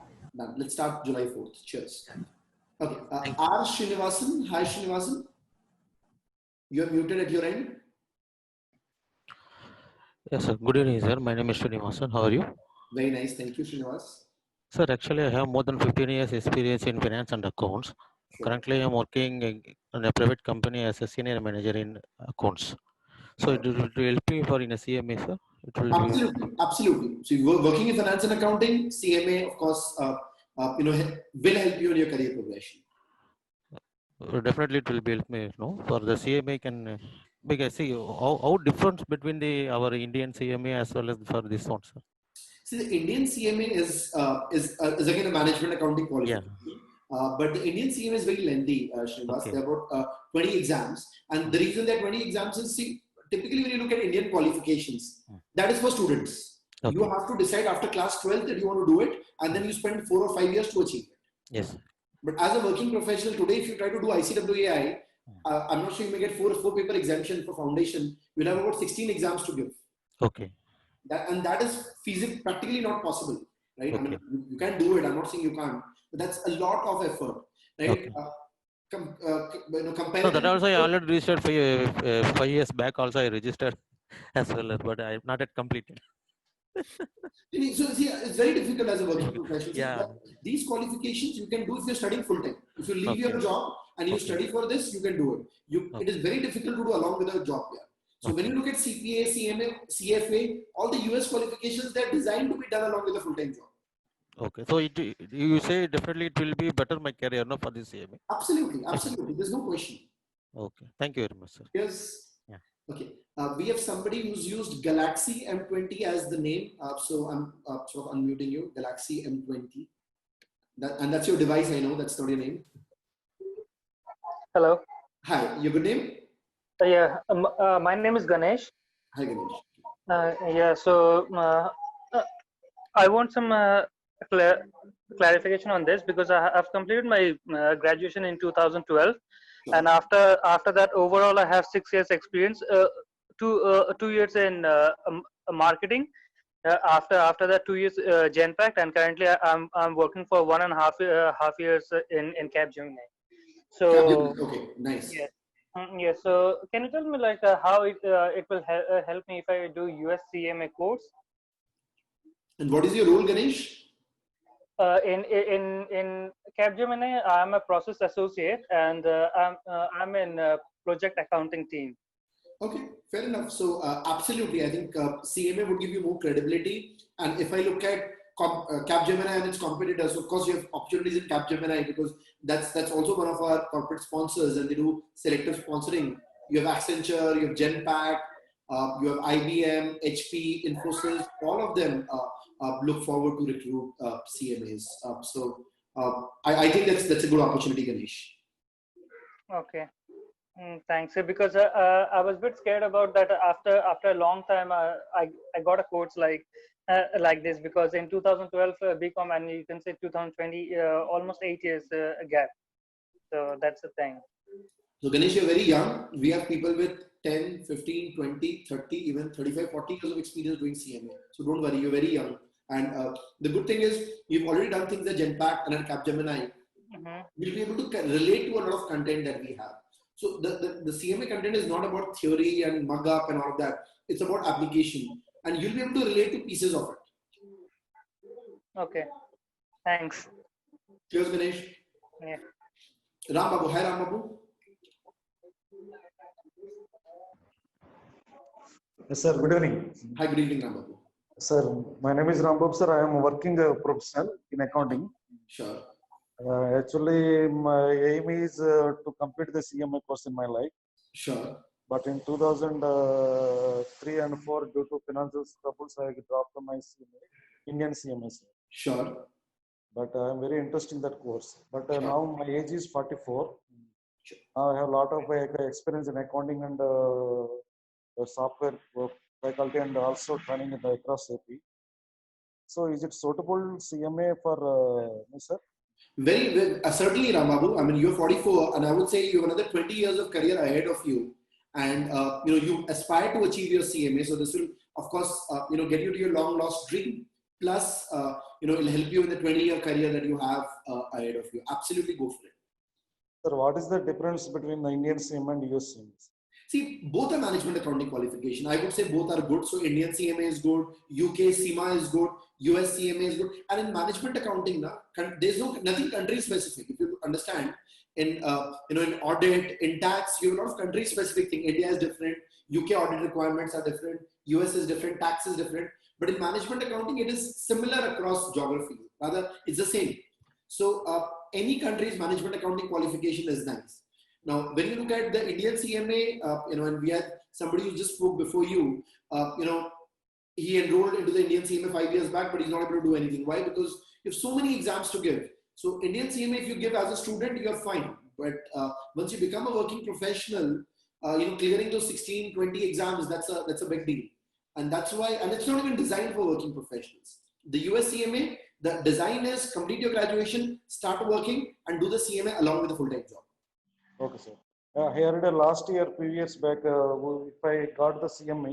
Let's start July 4th. Cheers. Okay. R. Srinivasan. Hi, Srinivasan. You're muted at your end. Yes, sir. Good evening, sir. My name is Srinivasan. How are you? Very nice. Thank you, Srinivas. Sir, actually, I have more than 15 years experience in finance and accounts. Sure. Currently, I'm working in a private company as a senior manager in accounts. So it will help me for in a CMA, sir? It will Absolutely. be... Absolutely. So you're working in finance and accounting, CMA, of course, will help you in your career progression. Definitely, it will be help me, for the CMA can... because see, how difference between our Indian CMA as well as for this one, sir? See, the Indian CMA is again a management accounting qualification. Yeah. But the Indian CMA is very lengthy, Srinivas. Okay. There are about 20 exams. And the reason there are 20 exams is, see, typically when you look at Indian qualifications, that is for students. Okay. You have to decide after class 12 that you want to do it, and then you spend 4 or 5 years to achieve it. Yes. But as a working professional today, if you try to do ICWAI, I'm not sure you may get 4 paper exemption for foundation. You'll have about 16 exams to give. Okay. That is physically practically not possible, right? Okay. I mean, you can do it. I'm not saying you can't, but that's a lot of effort, right? Okay. Comparing. No, that also I already registered 5 years back. Also, I registered as well, but I not yet completed. So see, it's very difficult as a working professional. Yeah. These qualifications you can do if you're studying full time. If you leave your job and you study for this, you can do it. It is very difficult to do along with a job. Yeah. So when you look at CPA, CMA, CFA, all the US qualifications, they're designed to be done along with a full-time job. Okay. So you say definitely it will be better my career, no, for this CMA? Absolutely. Absolutely. There's no question. Okay. Thank you very much, sir. Yes. Yeah. Okay. We have somebody who's used Galaxy M20 as the name. So I'm sort of unmuting you. Galaxy M20. And that's your device, I know. That's not your name. Hello. Hi. Your good name? My name is Ganesh. Hi, Ganesh. So I want some clarification on this because I've completed my graduation in 2012, and after that, overall, I have 6 years experience. 2 years in marketing. After that 2 years Gen Pact, and currently I'm working for 1.5 years in Capgemini. So okay, nice. yes. Yes. So can you tell me like how it will help me if I do US CMA course? And what is your role, Ganesh? In Capgemini, I'm a process associate, and I'm in project accounting team. Okay, fair enough. So absolutely, I think CMA would give you more credibility. And if I look at Capgemini and its competitors, of course you have opportunities in Capgemini because that's also one of our corporate sponsors, and they do selective sponsoring. You have Accenture, you have Genpact, you have IBM, HP, Infosys. All of them look forward to recruit CMAs. I think that's a good opportunity, Ganesh. Okay. Thanks. Because I was a bit scared about that. After a long time, I got a course like this, because in 2012 BCom, and you can say 2020, almost 8 years gap. So that's the thing. So Ganesh, you're very young. We have people with 10, 15, 20, 30, even 35, 40 years of experience doing CMA. So don't worry, you're very young. And the good thing is you've already done things at Genpact and at Capgemini. You'll be able to relate to a lot of content that we have. So the CMA content is not about theory and mug up and all of that. It's about application. And you'll be able to relate to pieces of it. Okay. Thanks. Cheers, Ganesh. Yeah. Ram Babu. Hi, Ram Babu. Yes, sir. Good evening. Hi, good evening, Ram Babu. Sir, my name is Ram Babu, sir. I am working professional in accounting. Sure. Actually, my aim is to complete the CMA course in my life. Sure. But in 2003 and 4, due to financial troubles, I dropped my CMA, Indian CMA. Sir. Sure. But I am very interested in that course. But Sure. now my age is 44. Sure. Now I have a lot of experience in accounting and software faculty, and also training across AP. So is it suitable CMA for me, sir? Very, certainly, Ram Babu. I mean, you're 44, and I would say you have another 20 years of career ahead of you. And you aspire to achieve your CMA. So this will, of course, get you to your long lost dream. Plus, it'll help you in the 20-year career that you have ahead of you. Absolutely, go for it. Sir, what is the difference between the Indian CMA and US CMA? See, both are management accounting qualification. I would say both are good. So Indian CMA is good, UK CMA is good, US CMA is good. And in management accounting, there's nothing country specific. If you understand, in audit, in tax, you have a lot of country specific thing. India is different, UK audit requirements are different, US is different, tax is different. But in management accounting, it is similar across geography. Rather, it's the same. So any country's management accounting qualification is nice. Now, when you look at the Indian CMA, and we had somebody who just spoke before you, he enrolled into the Indian CMA 5 years back, but he's not able to do anything. Why? Because you have so many exams to give. So Indian CMA, if you give as a student, you're fine. But once you become a working professional, clearing those 16, 20 exams, that's a big deal. And that's why, and it's not even designed for working professionals. The US CMA, the design is complete your graduation, start working, and do the CMA along with a full-time job. Okay, sir. I heard last year, few years back, if I got the CMA,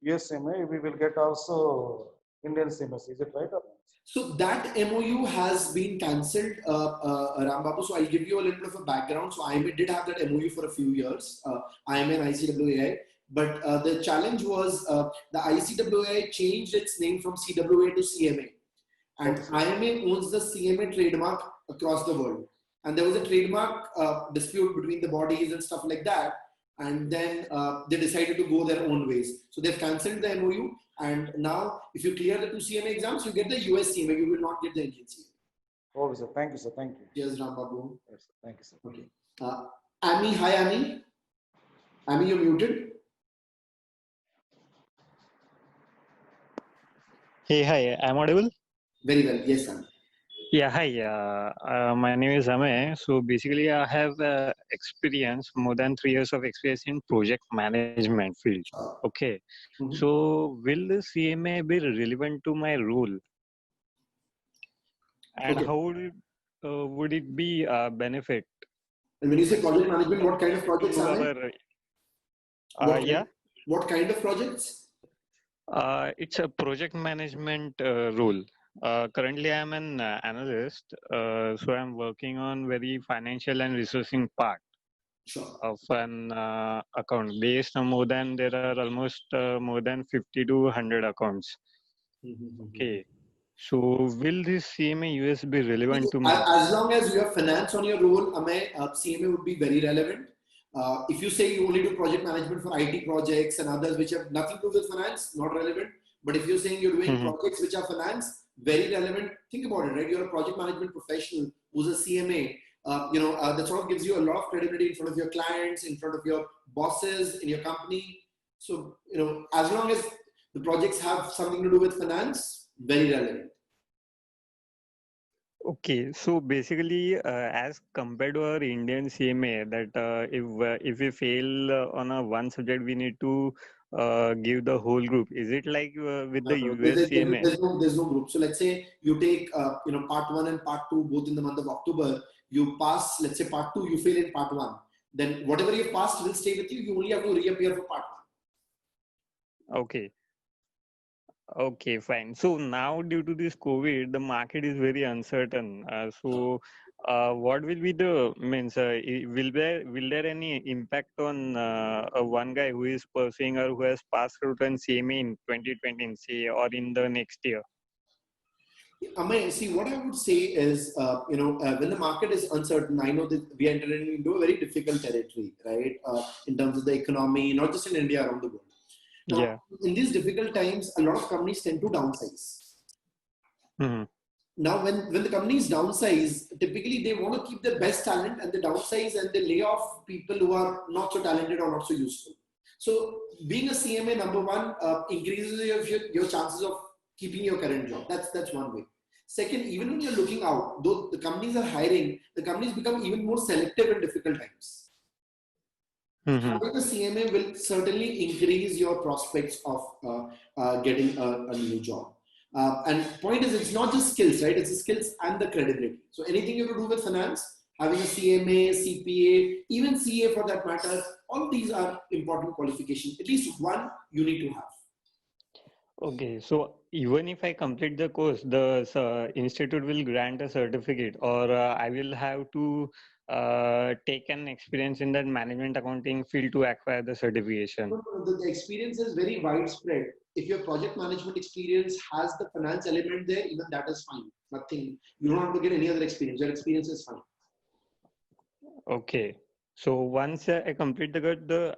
US CMA, we will get also Indian CMA. Is it right? So that MOU has been cancelled, Ram Babu. So I'll give you a little bit of a background. So IMA did have that MOU for a few years, IMA and ICWAI. But the challenge was the ICWAI changed its name from CWA to CMA. And IMA owns the CMA trademark across the world. And there was a trademark dispute between the bodies and stuff like that. And then they decided to go their own ways. So they've cancelled the MOU. And now, if you clear the 2 CMA exams, you get the US CMA. You will not get the Indian CMA. Okay, sir. Thank you, sir. Thank you. Yes, Ram Babu. Yes, sir. Thank you, sir. Okay. Amy, hi, Amy. Amy, you're muted. Hey, hi. I'm audible? Very well. Yes, Amy. Yeah, hi. My name is Ame. So basically, I have experience, more than 3 years of experience in project management field. Okay. So will the CMA be relevant to my role? And how would it be a benefit? And when you say project management, what kind of projects are there? Yeah. What kind of projects? It's a project management role. Currently, I'm an analyst, so I'm working on very financial and resourcing part of an account. Based on more than there are almost more than 50 to 100 accounts. Okay, so will this CMA US be relevant to me? As long as you have finance on your role, CMA would be very relevant. If you say you only do project management for IT projects and others which have nothing to do with finance, not relevant. But if you're saying you're doing projects which are finance, very relevant. Think about it, right? You're a project management professional who's a CMA. That sort of gives you a lot of credibility in front of your clients, in front of your bosses, in your company. So, as long as the projects have something to do with finance, very relevant. Okay, so basically, as compared to our Indian CMA, that if we fail on a one subject, we need to give the whole group. Is it like with the US CMA? There's no group. So let's say you take part 1 and part 2 both in the month of October. You pass, let's say part 2, you fail in part 1. Then whatever you've passed will stay with you. You only have to reappear for part 1. Okay. Okay, fine. So now due to this COVID, the market is very uncertain. What will be the means? Will there any impact on one guy who is pursuing or who has passed through an CMA in 2020, say, or in the next year? Amay, see, what I would say is, when the market is uncertain, I know that we are entering into a very difficult territory, right? In terms of the economy, not just in India, around the world. Now, in these difficult times, a lot of companies tend to downsize. Now, when the companies downsize, typically they want to keep their best talent and they downsize and they lay off people who are not so talented or not so useful. So, being a CMA, number one, increases your chances of keeping your current job. That's one way. Second, even when you're looking out, though the companies are hiring, the companies become even more selective in difficult times. Having a CMA will certainly increase your prospects of getting a new job. And point is, it's not just skills, right? It's the skills and the credibility. So anything you have to do with finance, having a CMA, CPA, even CA for that matter, all these are important qualifications. At least one you need to have. Okay, so even if I complete the course, the institute will grant a certificate, or I will have to take an experience in that management accounting field to acquire the certification. The experience is very widespread. If your project management experience has the finance element there, even that is fine. Nothing, you don't have to get any other experience. Your experience is fine. Okay. So once I complete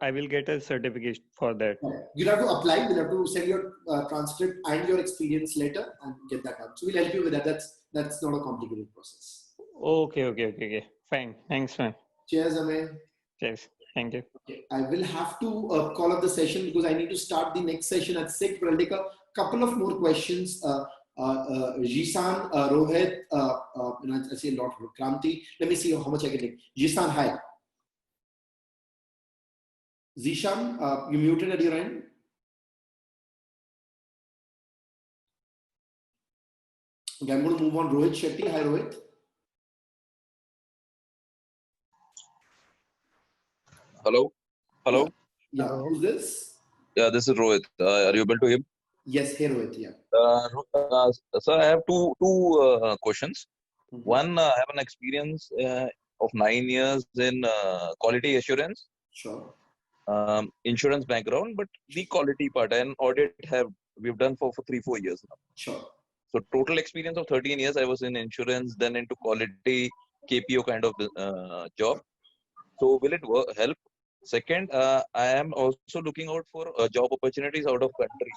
I will get a certificate for that. You'll have to apply. You'll have to send your transcript and your experience letter and get that done. So we'll help you with that. That's not a complicated process. Okay. Fine. Thanks, man. Cheers, Amay. Cheers. Thank you. Okay. I will have to call up the session because I need to start the next session at 6. But I'll take a couple of more questions. Jisan, Rohit, I see a lot. Kranti. Let me see how much I can take. Jisan, hi. Zishan, you muted at your end. Okay, I'm going to move on. Rohit Shetty. Hi, Rohit. Hello. Yeah. Who's this? Yeah, this is Rohit. Are you able to hear me? Yes, here Rohit. Yeah. So I have two questions. One, I have an experience of 9 years in quality assurance. Sure. Insurance background, but the quality part and audit we've done for 3-4 years now. Sure. So total experience of 13 years. I was in insurance, then into quality KPO kind of job. So will it help? Second, I am also looking out for job opportunities out of country,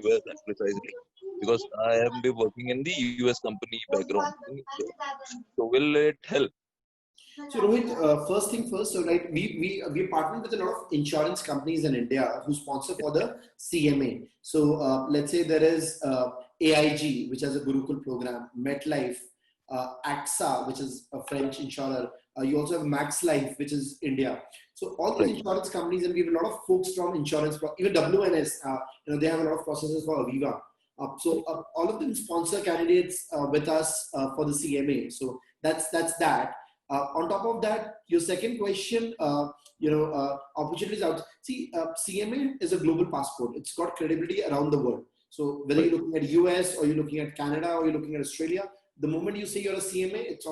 US precisely, because I am working in the US company background. So will it help? So Rohit, first thing first, so right, we partner with a lot of insurance companies in India who sponsor for the CMA. So let's say there is AIG, which has a Gurukul program, MetLife, AXA, which is a French insurer. You also have Max Life, which is India. So all these insurance companies, and we have a lot of folks from insurance, even WNS, they have a lot of processes for Aviva. So all of them sponsor candidates with us for the CMA. So that's that. On top of that, your second question, opportunities out. See, CMA is a global passport. It's got credibility around the world. So whether you're looking at US or you're looking at Canada or you're looking at Australia, the moment you say you're a CMA, it's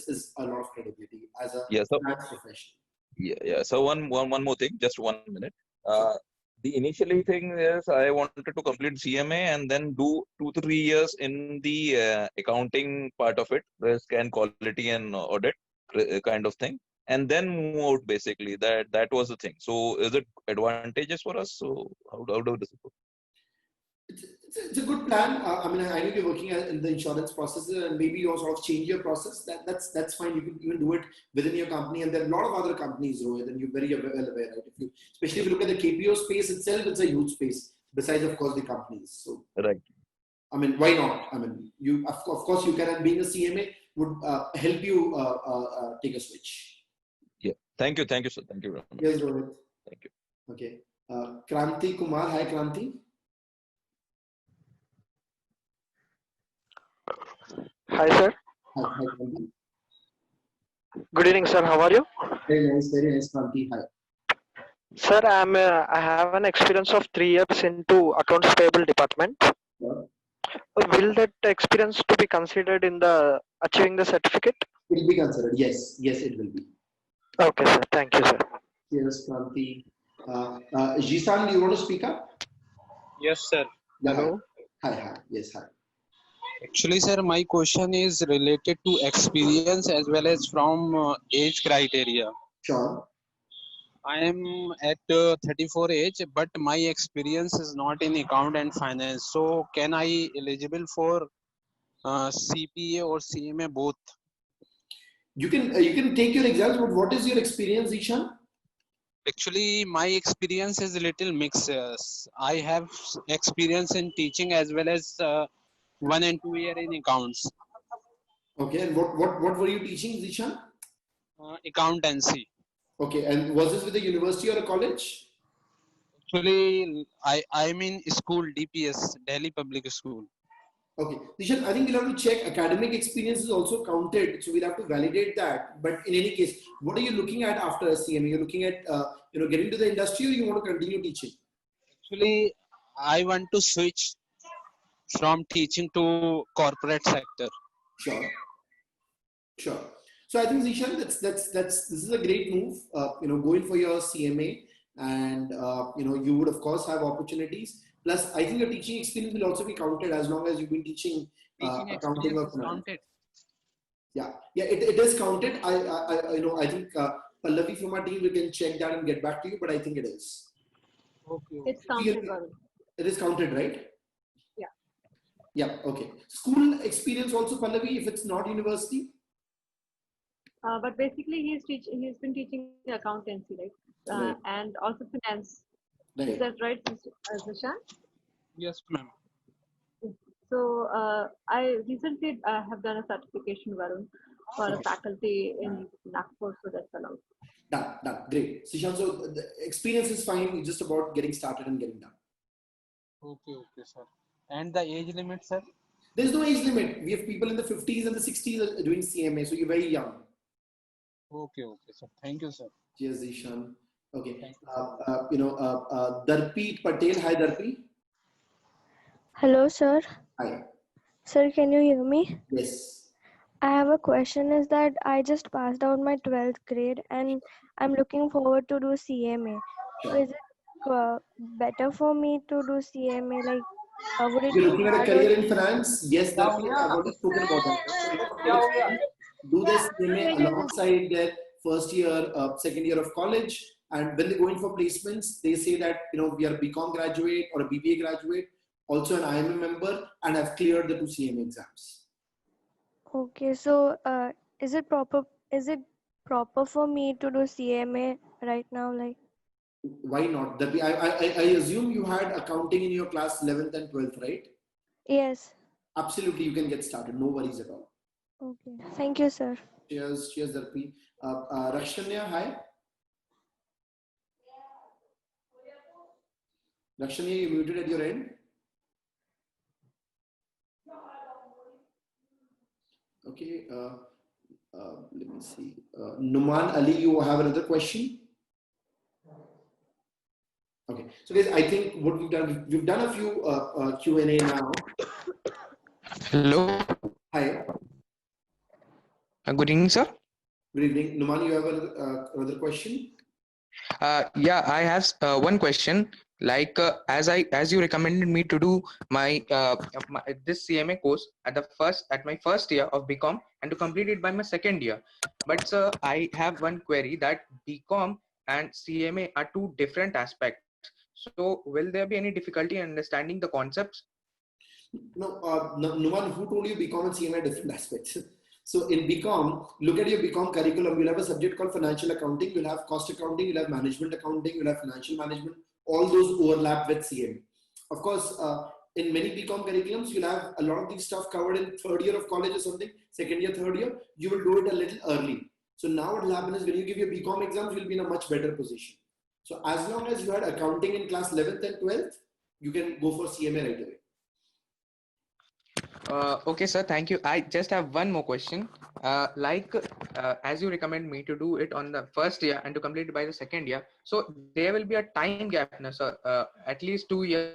is a lot of credibility as a finance professional. Yeah. So one more thing, just 1 minute. The initially thing is I wanted to complete CMA and then do 2-3 years in the accounting part of it, risk and quality and audit kind of thing, and then move out basically. That was the thing. So is it advantageous for us? So how do this go? It's a good plan. I mean, I know you're working in the insurance process, and maybe you sort of change your process. That's fine. You can even do it within your company, and there are a lot of other companies, Rohit, and you're very well aware, right? Especially if you look at the KPO space itself, it's a huge space. Besides, of course, the companies. So, right. I mean, why not? I mean, you of course you can, and being a CMA would help you take a switch. Yeah. Thank you, sir. Thank you very much. Yes, Rohit. Thank you. Okay. Kranti Kumar. Hi, Kranti. Hi, sir. Hi. Good evening, sir. How are you? Very nice, Kranti. Hi. Sir, I have an experience of 3 years into accounts payable department. Yeah. Will that experience to be considered in the achieving the certificate? It will be considered. Yes, it will be. Okay, sir. Thank you, sir. Yes, Kranti. Jisan, do you want to speak up? Yes, sir. Yeah, Hello. Hi. Yes, hi. Actually, sir, my question is related to experience as well as from age criteria. Sure. I am at 34 age, but my experience is not in account and finance. So, can I eligible for CPA or CMA both? You can take your exams, but what is your experience, Ishan? Actually, my experience is a little mixed. I have experience in teaching as well as 1 and 2 year in accounts. Okay, and what were you teaching, Ishan? Accountancy. Okay, and was this with a university or a college? Actually, I'm in school, DPS, Delhi Public School. Okay, Ishan, I think we'll have to check academic experience is also counted, so we'll have to validate that. But in any case, what are you looking at after a CMA? You're looking at getting to the industry, or you want to continue teaching? Actually, I want to switch from teaching to corporate sector. Sure. So I think, Zishan, this is a great move. Going for your CMA, and you would of course have opportunities. Plus, I think your teaching experience will also be counted as long as you've been teaching accounting or finance. Yeah, it is counted. I think Pallavi from our team, we can check that and get back to you, but I think it is. Okay. It's counted, Varun. It is counted, right? Yeah. Yeah. Okay. School experience also, Pallavi, if it's not university. But basically, he's been teaching accountancy, right? Right. And also finance. Right. Is that right, Zishan? Yes, ma'am. So I recently have done a certification, Varun, for a faculty in Nagpur, so that's allowed. Done. Great. Sishan, so the experience is fine. It's just about getting started and getting done. Okay, sir. And the age limit, sir? There's no age limit. We have people in the 50s and the 60s doing CMA, so you're very young. Okay, sir. Thank you, sir. Cheers, Ishan. Okay. Darpreet Patel. Hi, Darpreet. Hello, sir. Hi. Sir, can you hear me? Yes. I have a question is that I just passed out my 12th grade and I'm looking forward to do CMA. So is it better for me to do CMA? Like, would it You're be looking at a hard career in finance? Yes, Darpreet. I've already spoken about that. Do their CMA alongside their first year, second year of college. And when they go in for placements, they say that, we are a BCom graduate or a BBA graduate, also an IMA member, and have cleared the 2 CMA exams. Okay, so is it proper for me to do CMA right now? Like, why not? I assume you had accounting in your class 11th and 12th, right? yes. Absolutely, you can get started. No worries at all. Okay, thank you, sir. Cheers, Darpreet. Rakshanya, hi. Rakshanya, you muted at your end. Okay. Let me see. Numan Ali, you have another question? Okay, so guys, I think what we've done a few Q&A now. Hello. Hi. Good evening, sir. Good evening. Numan, you have another question? Yeah, I have one question. Like as you recommended me to do this CMA course at my first year of BCom and to complete it by my second year. But sir, I have one query that BCom and CMA are two different aspects. So will there be any difficulty in understanding the concepts? No, Numan, who told you BCom and CMA are different aspects? So in BCom, look at your BCom curriculum. You'll have a subject called financial accounting. You'll have cost accounting. You'll have management accounting. You'll have financial management. All those overlap with CMA. Of course, in many BCom curriculums, you'll have a lot of these stuff covered in third year of college or something, second year, third year. You will do it a little early. So now what will happen is when you give your BCom exams, you'll be in a much better position. So as long as you had accounting in class 11th and 12th, you can go for CMA right away. Okay, sir. Thank you. I just have one more question. As you recommend me to do it on the first year and to complete it by the second year, so there will be a time gap, no, sir. At least 2 years.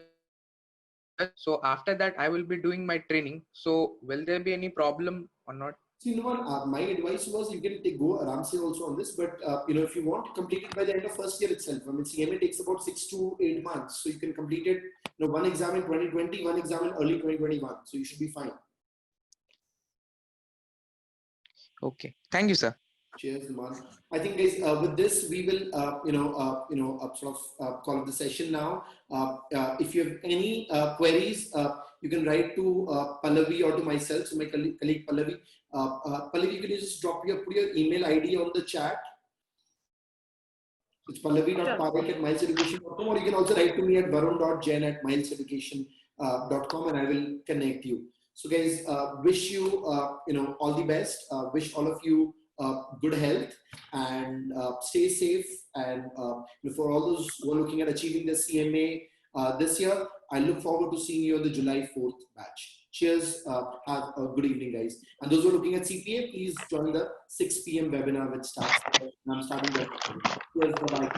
So after that, I will be doing my training. So will there be any problem or not? See, Numan, my advice was you can go Aramse also on this, but if you want to complete it by the end of first year itself, I mean, CMA takes about 6 to 8 months, so you can complete it. One exam in 2020, one exam in early 2021, so you should be fine. Okay, thank you, sir. Cheers, Numan. I think, guys, with this we will, sort of call it the session now. If you have any queries, you can write to Pallavi or to myself, so my colleague Pallavi. Pallavi, can you just put your email ID on the chat? It's pallavi.parekh@mileseducation.com, or you can also write to me at varun.jain@mileseducation.com, and I will connect you. So, guys, wish you all the best. Wish all of you good health and stay safe. And for all those who are looking at achieving the CMA this year, I look forward to seeing you on the July 4th batch. Cheers. Have a good evening, guys. And those who are looking at CPA, please join the 6 p.m. webinar which starts. I'm starting that. Cheers. Bye-bye.